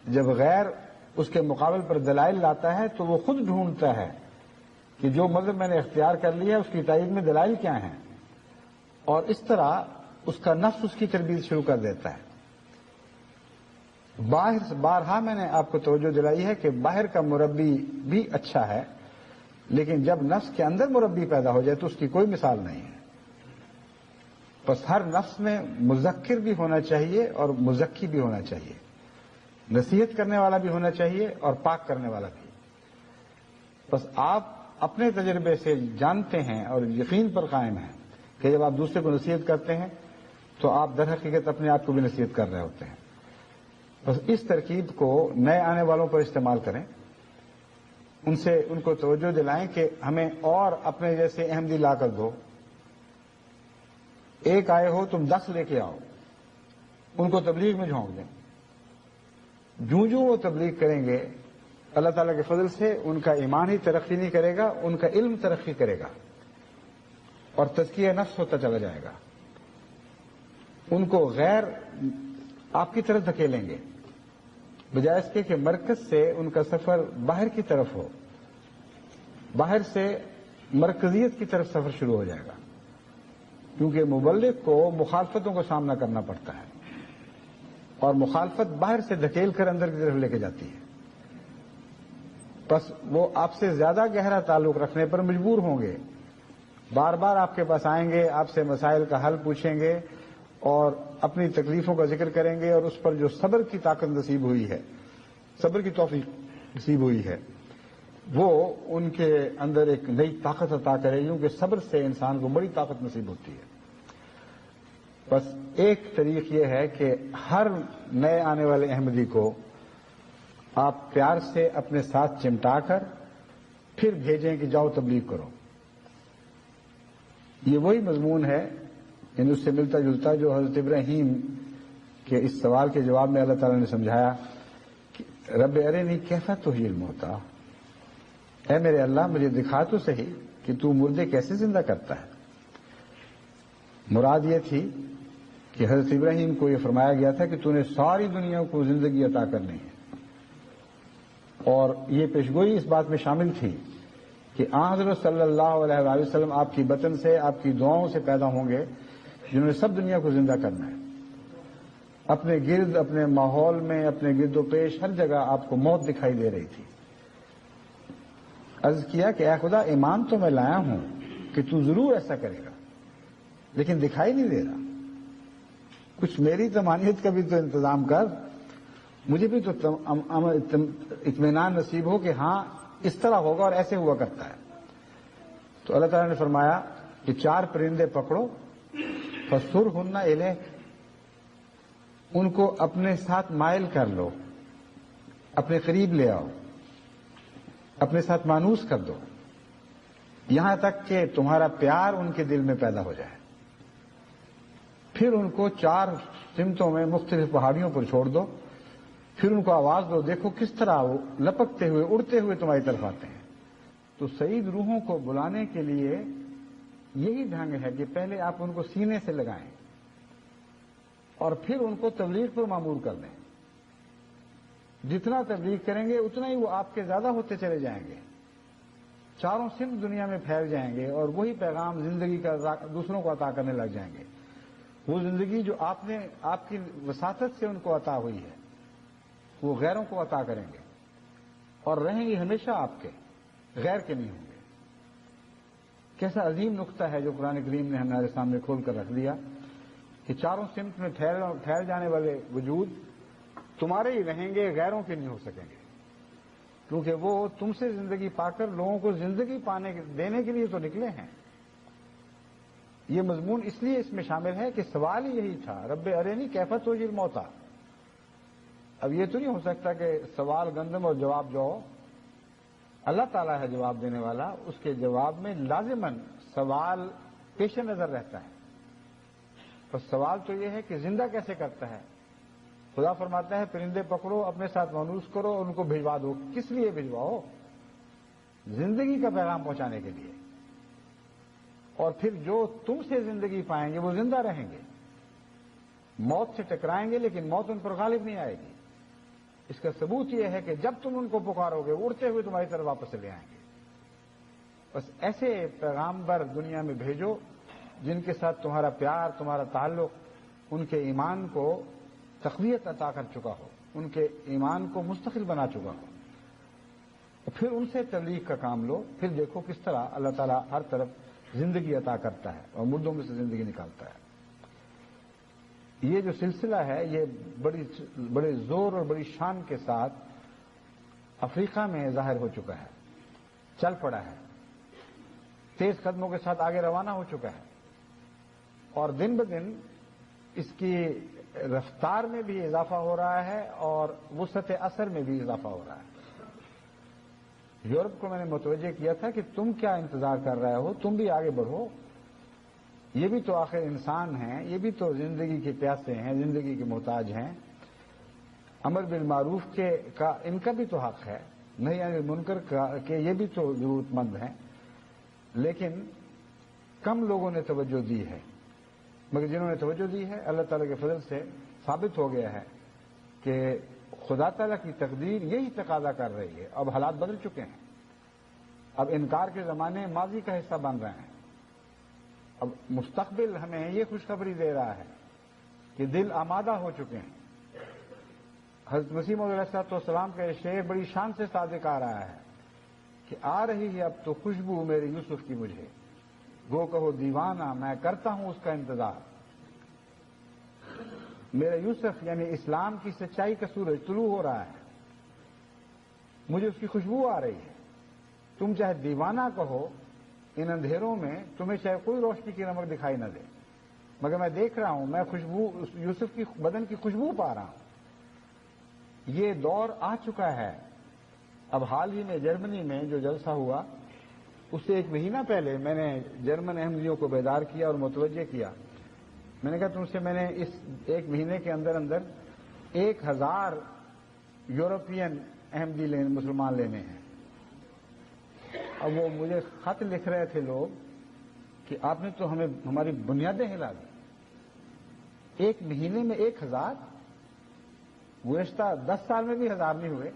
جب غیر اس کے مقابل پر دلائل لاتا ہے تو وہ خود ڈھونڈتا ہے کہ جو مذہب میں نے اختیار کر لیا ہے اس کی تائید میں دلائل کیا ہیں. اور اس طرح اس کا نفس اس کی تربیت شروع کر دیتا ہے۔ بارہا میں نے آپ کو توجہ دلائی ہے کہ باہر کا مربی بھی اچھا ہے، لیکن جب نفس کے اندر مربی پیدا ہو جائے تو اس کی کوئی مثال نہیں ہے۔ بس ہر نفس میں مذکر بھی ہونا چاہیے اور مزکی بھی ہونا چاہیے، نصیحت کرنے والا بھی ہونا چاہیے اور پاک کرنے والا بھی۔ بس آپ اپنے تجربے سے جانتے ہیں اور یقین پر قائم ہیں کہ جب آپ دوسرے کو نصیحت کرتے ہیں تو آپ در حقیقت اپنے آپ کو بھی نصیحت کر رہے ہوتے ہیں۔ بس اس ترکیب کو نئے آنے والوں پر استعمال کریں، ان کو توجہ دلائیں کہ ہمیں اور اپنے جیسے احمدی لا کر دو۔ ایک آئے ہو تم 10 لے کے آؤ، ان کو تبلیغ میں جھونک دیں۔ جو وہ تبلیغ کریں گے اللہ تعالیٰ کے فضل سے ان کا ایمان ہی ترقی نہیں کرے گا، ان کا علم ترقی کرے گا اور تزکیہ نفس ہوتا چلا جائے گا۔ ان کو غیر آپ کی طرف دھکیلیں گے، بجائے اس کے کہ مرکز سے ان کا سفر باہر کی طرف ہو، باہر سے مرکزیت کی طرف سفر شروع ہو جائے گا، کیونکہ مبلغ کو مخالفتوں کا سامنا کرنا پڑتا ہے اور مخالفت باہر سے دھکیل کر اندر کی طرف لے کے جاتی ہے۔ بس وہ آپ سے زیادہ گہرا تعلق رکھنے پر مجبور ہوں گے، بار بار آپ کے پاس آئیں گے، آپ سے مسائل کا حل پوچھیں گے اور اپنی تکلیفوں کا ذکر کریں گے، اور اس پر جو صبر کی طاقت نصیب ہوئی ہے، صبر کی توفیق نصیب ہوئی ہے، وہ ان کے اندر ایک نئی طاقت عطا کرے گی، کیونکہ صبر سے انسان کو بڑی طاقت نصیب ہوتی ہے۔ بس ایک طریق یہ ہے کہ ہر نئے آنے والے احمدی کو آپ پیار سے اپنے ساتھ چمٹا کر پھر بھیجیں کہ جاؤ تبلیغ کرو۔ یہ وہی مضمون ہے، یعنی اس سے ملتا جلتا جو حضرت ابراہیم کے اس سوال کے جواب میں اللہ تعالیٰ نے سمجھایا کہ رب ارنی کیفا تحیی الموتی، اے میرے اللہ مجھے دکھا تو صحیح کہ تو مردے کیسے زندہ کرتا ہے۔ مراد یہ تھی کہ حضرت ابراہیم کو یہ فرمایا گیا تھا کہ تو نے ساری دنیا کو زندگی عطا کرنی ہے، اور یہ پیشگوئی اس بات میں شامل تھی کہ آن حضرت صلی اللہ علیہ وآلہ وسلم آپ کی بطن سے، آپ کی دعاؤں سے پیدا ہوں گے، جنہوں نے سب دنیا کو زندہ کرنا ہے۔ اپنے گرد، اپنے ماحول میں، اپنے گرد و پیش ہر جگہ آپ کو موت دکھائی دے رہی تھی۔ عرض کیا کہ اے خدا، ایمان تو میں لایا ہوں کہ تو ضرور ایسا کرے گا، لیکن دکھائی نہیں دے رہا، کچھ میری طمانینت کا بھی تو انتظام کر، مجھے بھی تو اطمینان نصیب ہو کہ ہاں اس طرح ہوگا اور ایسے ہوا کرتا ہے۔ تو اللہ تعالیٰ نے فرمایا کہ 4 پرندے پکڑو، فَسُرْهُنَّ إِلَيْكَ، ان کو اپنے ساتھ مائل کر لو، اپنے قریب لے آؤ، اپنے ساتھ مانوس کر دو، یہاں تک کہ تمہارا پیار ان کے دل میں پیدا ہو جائے۔ پھر ان کو 4 سمتوں میں مختلف پہاڑیوں پر چھوڑ دو، پھر ان کو آواز دو، دیکھو کس طرح وہ لپکتے ہوئے، اڑتے ہوئے تمہاری طرف آتے ہیں۔ تو سعید روحوں کو بلانے کے لیے یہی ڈھنگ ہے کہ پہلے آپ ان کو سینے سے لگائیں اور پھر ان کو تبلیغ پر مامور کر دیں۔ جتنا تبلیغ کریں گے اتنا ہی وہ آپ کے زیادہ ہوتے چلے جائیں گے، چاروں سمت دنیا میں پھیل جائیں گے اور وہی پیغام زندگی کا دوسروں کو عطا کرنے لگ جائیں گے۔ وہ زندگی جو آپ کی وساطت سے ان کو عطا ہوئی ہے، وہ غیروں کو عطا کریں گے اور رہیں گے ہمیشہ آپ کے، غیر کے نہیں ہوں گے۔ کیسا عظیم نقطہ ہے جو قرآن کریم نے ہمارے سامنے کھول کر رکھ دیا کہ چاروں سمت میں ٹھہر جانے والے وجود تمہارے ہی رہیں گے، غیروں کے نہیں ہو سکیں گے، کیونکہ وہ تم سے زندگی پا کر لوگوں کو زندگی دینے کے لیے تو نکلے ہیں۔ یہ مضمون اس لیے اس میں شامل ہے کہ سوال ہی یہی تھا، رب ارنی کیفا تحیی الموتی۔ اب یہ تو نہیں ہو سکتا کہ سوال گندم اور جواب جو اللہ تعالیٰ ہے جواب دینے والا، اس کے جواب میں لازماً سوال پیش نظر رہتا ہے۔ بس سوال تو یہ ہے کہ زندہ کیسے کرتا ہے۔ خدا فرماتا ہے پرندے پکڑو، اپنے ساتھ مانوس کرو اور ان کو بھجوا دو۔ کس لیے بھجواؤ؟ زندگی کا پیغام پہنچانے کے لیے، اور پھر جو تم سے زندگی پائیں گے وہ زندہ رہیں گے، موت سے ٹکرائیں گے لیکن موت ان پر غالب نہیں آئے گی۔ اس کا ثبوت یہ ہے کہ جب تم ان کو پکارو گے اڑتے ہوئے تمہاری طرف واپس چلے آئیں گے۔ بس ایسے پیغامبر دنیا میں بھیجو جن کے ساتھ تمہارا پیار، تمہارا تعلق ان کے ایمان کو تقویت عطا کر چکا ہو، ان کے ایمان کو مستقل بنا چکا ہو، پھر ان سے تبلیغ کا کام لو، پھر دیکھو کس طرح اللہ تعالیٰ ہر طرف زندگی عطا کرتا ہے اور مردوں میں سے زندگی نکالتا ہے۔ یہ جو سلسلہ ہے یہ بڑے زور اور بڑی شان کے ساتھ افریقہ میں ظاہر ہو چکا ہے، چل پڑا ہے، تیز قدموں کے ساتھ آگے روانہ ہو چکا ہے، اور دن بدن اس کی رفتار میں بھی اضافہ ہو رہا ہے اور وسعت اثر میں بھی اضافہ ہو رہا ہے۔ یورپ کو میں نے متوجہ کیا تھا کہ تم کیا انتظار کر رہے ہو، تم بھی آگے بڑھو، یہ بھی تو آخر انسان ہیں، یہ بھی تو زندگی کے پیاسے ہیں، زندگی کے محتاج ہیں، امر بالمعروف کا ان کا بھی تو حق ہے، نہی عن المنکر کا کہ یہ بھی تو ضرورت مند ہیں، لیکن کم لوگوں نے توجہ دی ہے، مگر جنہوں نے توجہ دی ہے اللہ تعالیٰ کے فضل سے ثابت ہو گیا ہے کہ خدا تعالیٰ کی تقدیر یہی تقاضا کر رہی ہے۔ اب حالات بدل چکے ہیں، اب انکار کے زمانے ماضی کا حصہ بن رہے ہیں، اب مستقبل ہمیں یہ خوشخبری دے رہا ہے کہ دل آمادہ ہو چکے ہیں۔ حضرت مسیح موعود علیہ السلام کا یہ شعر بڑی شان سے صادق آ رہا ہے کہ آ رہی ہے اب تو خوشبو میرے یوسف کی مجھے، گو کہو دیوانہ میں کرتا ہوں اس کا انتظار۔ میرا یوسف یعنی اسلام کی سچائی کا سورج طلوع ہو رہا ہے، مجھے اس کی خوشبو آ رہی ہے، تم چاہے دیوانہ کہو، ان اندھیروں میں تمہیں چاہے کوئی روشنی کی رمق دکھائی نہ دے، مگر میں دیکھ رہا ہوں، میں خوشبو یوسف کی بدن کی خوشبو پا رہا ہوں۔ یہ دور آ چکا ہے۔ اب حال ہی میں جرمنی میں جو جلسہ ہوا اس سے 1 مہینہ پہلے میں نے جرمن احمدیوں کو بیدار کیا اور متوجہ کیا، میں نے کہا تم سے میں نے اس 1 مہینے کے اندر 1000 یورپین احمدی مسلمان لینے ہیں۔ اب وہ مجھے خط لکھ رہے تھے لوگ کہ آپ نے تو ہمیں ہماری بنیادیں ہلا دی، 1 مہینے میں 1000، گزشتہ 10 سال میں بھی 1000 نہیں ہوئے،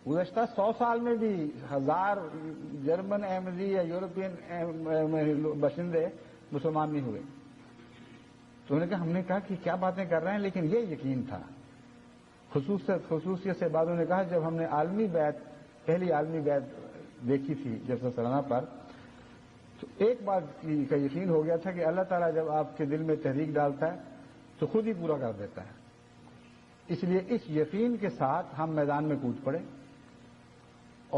گزشتہ 100 سال میں بھی 1000 جرمن احمدی یا یورپین باشندے مسلمان نہیں ہوئے۔ تو انہوں نے کہا، ہم نے کہا کہ کیا باتیں کر رہے ہیں، لیکن یہ یقین تھا۔ خصوصیت سے بعضوں نے کہا جب ہم نے پہلی عالمی بیعت دیکھی تھی جلسہ سالانہ پر، تو ایک بات کا یقین ہو گیا تھا کہ اللہ تعالیٰ جب آپ کے دل میں تحریک ڈالتا ہے تو خود ہی پورا کر دیتا ہے۔ اس لیے اس یقین کے ساتھ ہم میدان میں کود پڑے،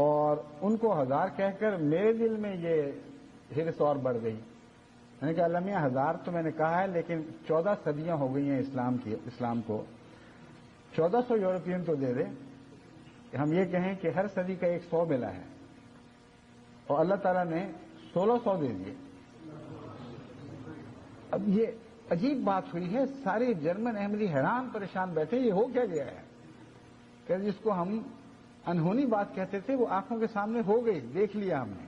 اور ان کو 1000 کہہ کر میرے دل میں یہ ہرس اور بڑھ گئی۔ میں نے کہا اللہ میاں 1000 تو میں نے کہا ہے، لیکن 14 صدیاں ہو گئی ہیں اسلام کو، 1400 یورپین تو دے دے، کہ ہم یہ کہیں کہ ہر صدی کا 100 ملا ہے، اور اللہ تعالیٰ نے 1600 دے دیے۔ اب یہ عجیب بات ہوئی ہے، سارے جرمن احمدی حیران پریشان بیٹھے، یہ ہو کیا گیا ہے کہ جس کو ہم انہونی بات کہتے تھے وہ آنکھوں کے سامنے ہو گئی، دیکھ لیا ہم نے۔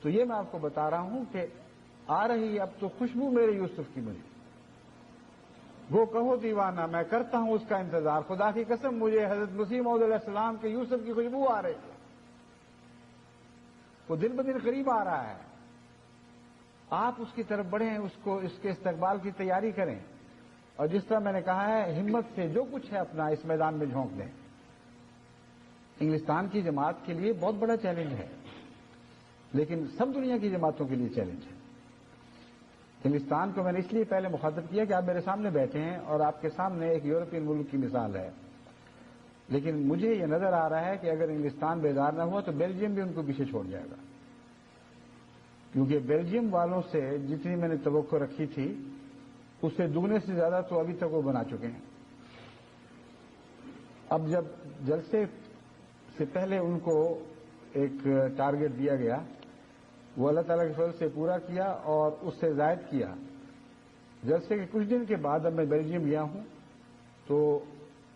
تو یہ میں آپ کو بتا رہا ہوں کہ آ رہی ہے اب تو خوشبو میرے یوسف کی مجھے، وہ کہو دیوانہ میں کرتا ہوں اس کا انتظار۔ خدا کی قسم مجھے حضرت مسیح موعود علیہ السلام کے یوسف کی خوشبو آ رہی ہے، وہ دن بدن قریب آ رہا ہے، آپ اس کی طرف بڑھیں، اس کے استقبال کی تیاری کریں، اور جس طرح میں نے کہا ہے ہمت سے جو کچھ ہے اپنا اس میدان میں جھونک دیں۔ انگلستان کی جماعت کے لیے بہت بڑا چیلنج ہے، لیکن سب دنیا کی جماعتوں کے لیے چیلنج ہے۔ ہندوستان کو میں نے اس لیے پہلے مخاطب کیا کہ آپ میرے سامنے بیٹھے ہیں اور آپ کے سامنے ایک یورپین ملک کی مثال ہے، لیکن مجھے یہ نظر آ رہا ہے کہ اگر انگلستان بیدار نہ ہوا تو بیلجیم بھی ان کو پیچھے چھوڑ جائے گا، کیونکہ بیلجیم والوں سے جتنی میں نے توقع رکھی تھی اس سے دگنے سے زیادہ تو ابھی تک وہ بنا چکے ہیں۔ اب جب جلسے سے پہلے ان کو ایک ٹارگٹ دیا گیا، وہ اللہ تعالیٰ کے فضل سے پورا کیا اور اس سے زائد کیا۔ جلسے کے کچھ دن کے بعد اب میں بیلجیم گیا ہوں تو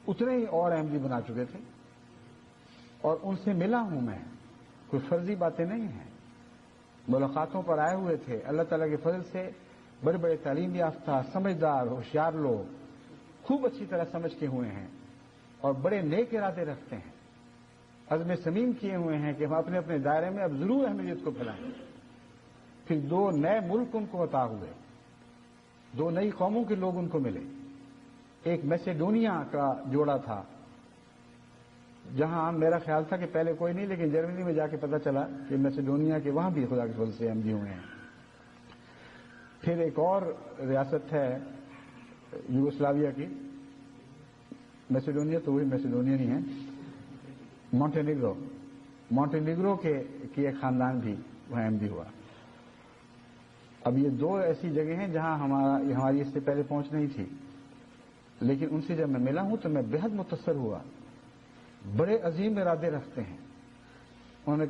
اتنے ہی اور احمدی بنا چکے تھے، اور ان سے ملا ہوں میں، کوئی فرضی باتیں نہیں ہیں، ملاقاتوں پر آئے ہوئے تھے۔ اللہ تعالیٰ کے فضل سے بڑے بڑے تعلیم یافتہ، سمجھدار، ہوشیار لوگ، خوب اچھی طرح سمجھ کے ہوئے ہیں اور بڑے نیک ارادے رکھتے ہیں، عزم صمیم کیے ہوئے ہیں کہ ہم اپنے اپنے دائرے میں اب ضرور احمدیت کو پھیلائیں۔ پھر 2 نئے ملک ان کو عطا ہوئے، 2 نئی قوموں کے لوگ ان کو ملے۔ ایک میسیڈونیا کا جوڑا تھا، جہاں میرا خیال تھا کہ پہلے کوئی نہیں، لیکن جرمنی میں جا کے پتہ چلا کہ میسیڈونیا کے وہاں بھی خدا کے فضل سے احمدی ہوئے ہیں۔ پھر ایک اور ریاست ہے یوگوسلاویا کی، میسیڈونیا تو وہی میسیڈونیا نہیں ہے، مونٹینیگرو کے ایک خاندان بھی وہاں احمدی ہوا۔ اب یہ 2 ایسی جگہیں ہیں جہاں ہماری اس سے پہلے پہنچ نہیں تھی، لیکن ان سے جب میں ملا ہوں تو میں بے حد متاثر ہوا۔ بڑے عظیم ارادے رکھتے ہیں۔ انہوں نے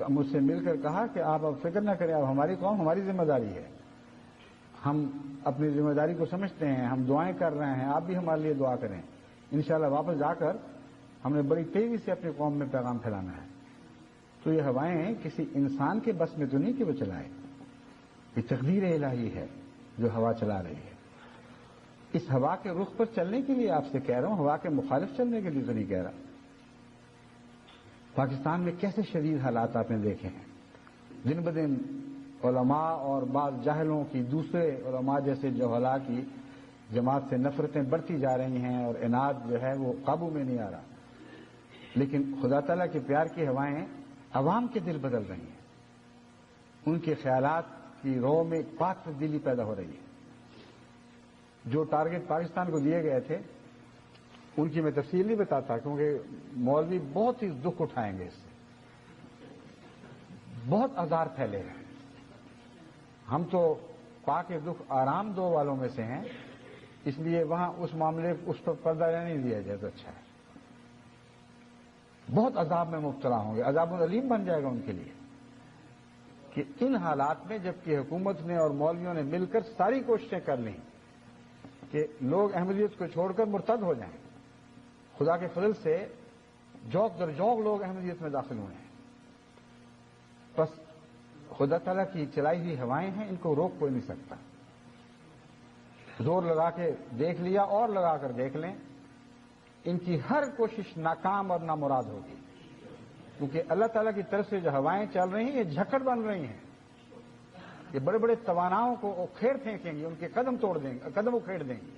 مجھ سے مل کر کہا کہ آپ اب فکر نہ کریں، اب ہماری قوم ہماری ذمہ داری ہے، ہم اپنی ذمہ داری کو سمجھتے ہیں، ہم دعائیں کر رہے ہیں، آپ بھی ہمارے لیے دعا کریں، انشاءاللہ واپس جا کر ہم نے بڑی تیزی سے اپنی قوم میں پیغام پھیلانا ہے۔ تو یہ ہوائیں کسی انسان کے بس میں تو نہیں کہ وہ چلائے، یہ تقدیر الہی ہے جو ہوا چلا رہی ہے۔ اس ہوا کے رخ پر چلنے کے لیے آپ سے کہہ رہا ہوں، ہوا کے مخالف چلنے کے لیے تو نہیں کہہ رہا۔ پاکستان میں کیسے شدید حالات آپ نے دیکھے ہیں، دن بدن علماء اور بعض جاہلوں کی دوسرے علماء جیسے جوہلاء کی جماعت سے نفرتیں بڑھتی جا رہی ہیں، اور عناد جو ہے وہ قابو میں نہیں آ رہا۔ لیکن خدا تعالیٰ کے پیار کی ہوائیں عوام کے دل بدل رہی ہیں، ان کے خیالات کی رو میں پاک تبدیلی پیدا ہو رہی ہے۔ جو ٹارگٹ پاکستان کو دیے گئے تھے ان کی میں تفصیل نہیں بتاتا، کیونکہ مولوی بہت ہی دکھ اٹھائیں گے، اس سے بہت آزار پھیلے ہیں۔ ہم تو پاک دکھ آرام دو والوں میں سے ہیں، اس لیے وہاں اس معاملے اس پر پردہ نہیں دیا جائے تو اچھا ہے۔ بہت عذاب میں مبتلا ہوں گے، عذاب العلیم بن جائے گا ان کے لیے، کہ ان حالات میں جبکہ حکومت نے اور مولویوں نے مل کر ساری کوششیں کر لیں کہ لوگ احمدیت کو چھوڑ کر مرتد ہو جائیں، خدا کے فضل سے جوق در جوق لوگ احمدیت میں داخل ہوئے ہیں۔ بس خدا تعالیٰ کی چلائی ہوئی ہوائیں ہیں، ان کو روک کوئی نہیں سکتا۔ زور لگا کے دیکھ لیا اور لگا کر دیکھ لیں، ان کی ہر کوشش ناکام اور نامراد ہوگی، کیونکہ اللہ تعالیٰ کی طرف سے جو ہوائیں چل رہی ہیں یہ جھکڑ بن رہی ہیں، یہ بڑے بڑے تواناؤں کو اکھیڑ پھینکیں گے، ان کے قدم توڑ دیں گے، قدم اکھیڑ دیں گے۔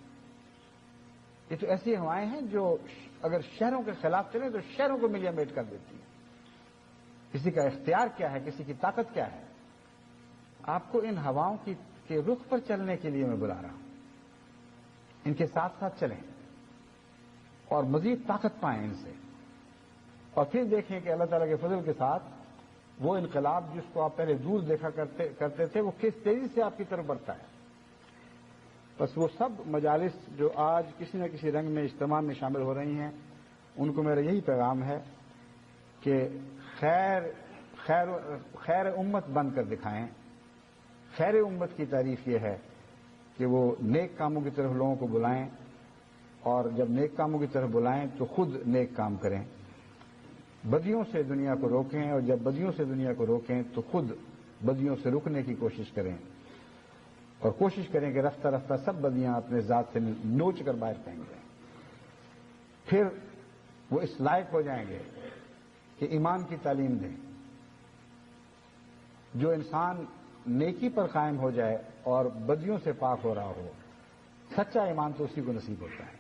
یہ تو ایسی ہوائیں ہیں جو اگر شہروں کے خلاف چلیں تو شہروں کو ملیا میٹ کر دیتی ہیں۔ کسی کا اختیار کیا ہے، کسی کی طاقت کیا ہے؟ آپ کو ان ہواؤں کے رخ پر چلنے کے لیے میں بلا رہا ہوں، ان کے ساتھ ساتھ چلیں اور مزید طاقت پائیں ان سے، اور پھر دیکھیں کہ اللہ تعالیٰ کے فضل کے ساتھ وہ انقلاب جس کو آپ پہلے دور دیکھا کرتے تھے وہ کس تیزی سے آپ کی طرف بڑھتا ہے۔ بس وہ سب مجالس جو آج کسی نہ کسی رنگ میں اجتماع میں شامل ہو رہی ہیں، ان کو میرا یہی پیغام ہے کہ خیر امت بن کر دکھائیں۔ خیر امت کی تعریف یہ ہے کہ وہ نیک کاموں کی طرف لوگوں کو بلائیں، اور جب نیک کاموں کی طرف بلائیں تو خود نیک کام کریں، بدیوں سے دنیا کو روکیں، اور جب بدیوں سے دنیا کو روکیں تو خود بدیوں سے رکنے کی کوشش کریں، اور کوشش کریں کہ رفتہ رفتہ سب بدیاں اپنے ذات سے نوچ کر باہر پھینک دیں۔ پھر وہ اس لائق ہو جائیں گے کہ ایمان کی تعلیم دیں۔ جو انسان نیکی پر قائم ہو جائے اور بدیوں سے پاک ہو رہا ہو، سچا ایمان تو اسی کو نصیب ہوتا ہے،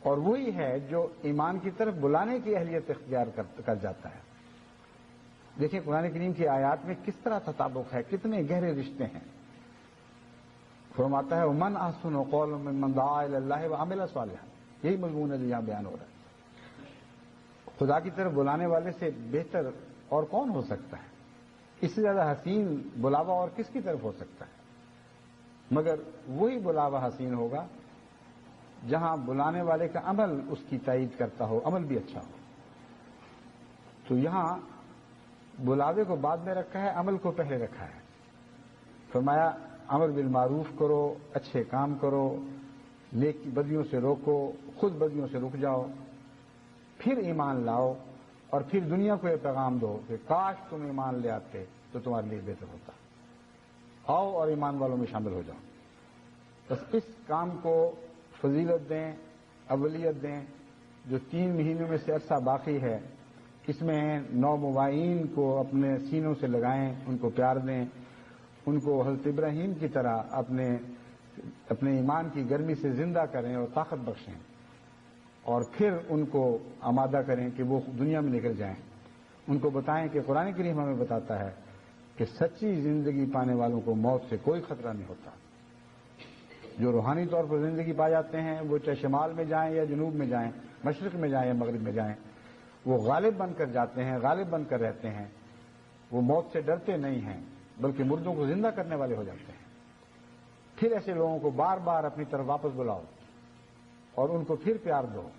اور وہی ہے جو ایمان کی طرف بلانے کی اہلیت اختیار کر جاتا ہے۔ دیکھیں قرآن کریم کی آیات میں کس طرح تطابق ہے، کتنے گہرے رشتے ہیں۔ فرماتا ہے وَمَنْ أَحْسَنُ قَوْلًا مِّمَّنْ دَعَا إِلَى اللَّهِ وَعَمِلَ صَالِحًا، یہی مضمون ہے جو یہاں بیان ہو رہا ہے۔ خدا کی طرف بلانے والے سے بہتر اور کون ہو سکتا ہے؟ اس سے زیادہ حسین بلاوا اور کس کی طرف ہو سکتا ہے؟ مگر وہی بلاوا حسین ہوگا جہاں بلانے والے کا عمل اس کی تائید کرتا ہو، عمل بھی اچھا ہو۔ تو یہاں بلاوے کو بعد میں رکھا ہے، عمل کو پہلے رکھا ہے۔ فرمایا امر بالمعروف کرو، اچھے کام کرو، نیک بدیوں سے روکو، خود بدیوں سے رک جاؤ، پھر ایمان لاؤ، اور پھر دنیا کو یہ پیغام دو کہ کاش تم ایمان لے آتے تو تمہارے لیے بہتر ہوتا، آؤ اور ایمان والوں میں شامل ہو جاؤ۔ بس اس کام کو فضیلت دیں، اولیت دیں۔ جو 3 مہینوں میں سے عرصہ باقی ہے، اس میں نومبائین کو اپنے سینوں سے لگائیں، ان کو پیار دیں، ان کو حضرت ابراہیم کی طرح اپنے ایمان کی گرمی سے زندہ کریں اور طاقت بخشیں، اور پھر ان کو آمادہ کریں کہ وہ دنیا میں نکل جائیں۔ ان کو بتائیں کہ قرآن کریم ہمیں بتاتا ہے کہ سچی زندگی پانے والوں کو موت سے کوئی خطرہ نہیں ہوتا۔ جو روحانی طور پر زندگی پا جاتے ہیں، وہ چاہے شمال میں جائیں یا جنوب میں جائیں، مشرق میں جائیں یا مغرب میں جائیں، وہ غالب بن کر جاتے ہیں، غالب بن کر رہتے ہیں۔ وہ موت سے ڈرتے نہیں ہیں، بلکہ مردوں کو زندہ کرنے والے ہو جاتے ہیں۔ پھر ایسے لوگوں کو بار بار اپنی طرف واپس بلاؤ اور ان کو پھر پیار دو،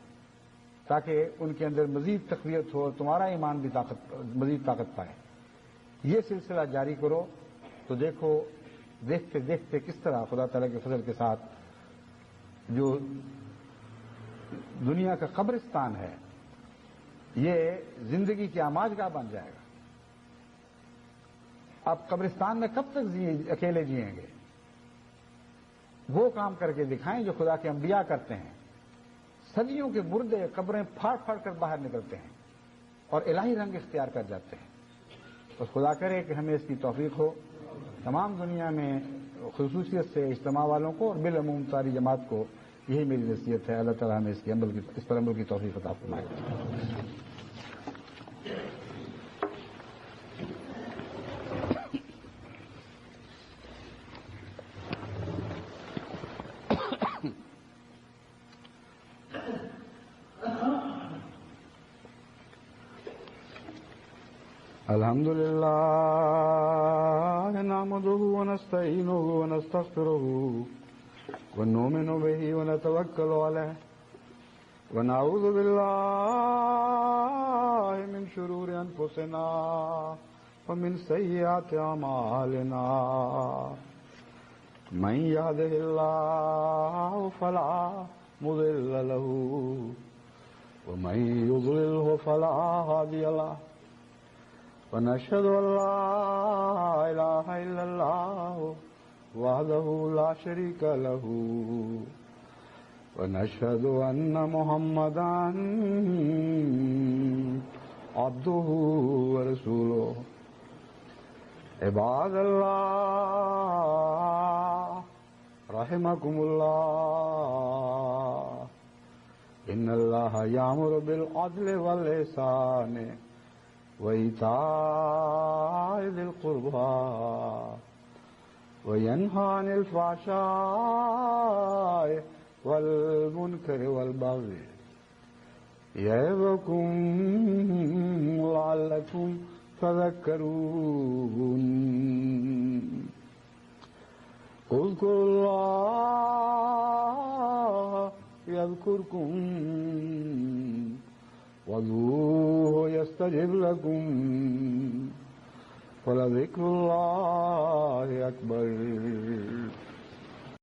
تاکہ ان کے اندر مزید تقویت ہو اور تمہارا ایمان بھی مزید طاقت پائے۔ یہ سلسلہ جاری کرو تو دیکھو، دیکھتے دیکھتے کس طرح خدا تعالیٰ کے فضل کے ساتھ جو دنیا کا قبرستان ہے یہ زندگی کی آماجگاہ بن جائے گا۔ آپ قبرستان میں کب تک اکیلے جئیں گے؟ وہ کام کر کے دکھائیں جو خدا کے انبیاء کرتے ہیں۔ صدیوں کے مردے قبریں پھاڑ پھاڑ کر باہر نکلتے ہیں اور الہی رنگ اختیار کر جاتے ہیں۔ بس خدا کرے کہ ہمیں اس کی توفیق ہو، تمام دنیا میں خصوصیت سے اجتماع والوں کو اور بالعموم ساری جماعت کو یہی میری نصیحت ہے۔ اللہ تعالیٰ ہمیں اس پر عمل کی توفیق عطا فرمائے۔ الحمد للہ نحمده ونستعینه ونستغفره ونؤمن به ونتوکل علیہ ونعوذ باللہ من شرور انفسنا ومن سیئات اعمالنا من یهده اللہ فلا مضل له ومن یضلله فلا هادی له ونشهد أن لا إله إلا الله وحده لا شريك له ونشهد أن محمدا عبده ورسوله عباد الله رحمكم الله إن الله يأمر بالعدل والإحسان وإيتاء ذي القربى وينهى عن الفحشاء والمنكر والبغي يعظكم لعلكم تذكرون اذكروا الله يذكركم وادعوه يستجب لكم ولذكر الله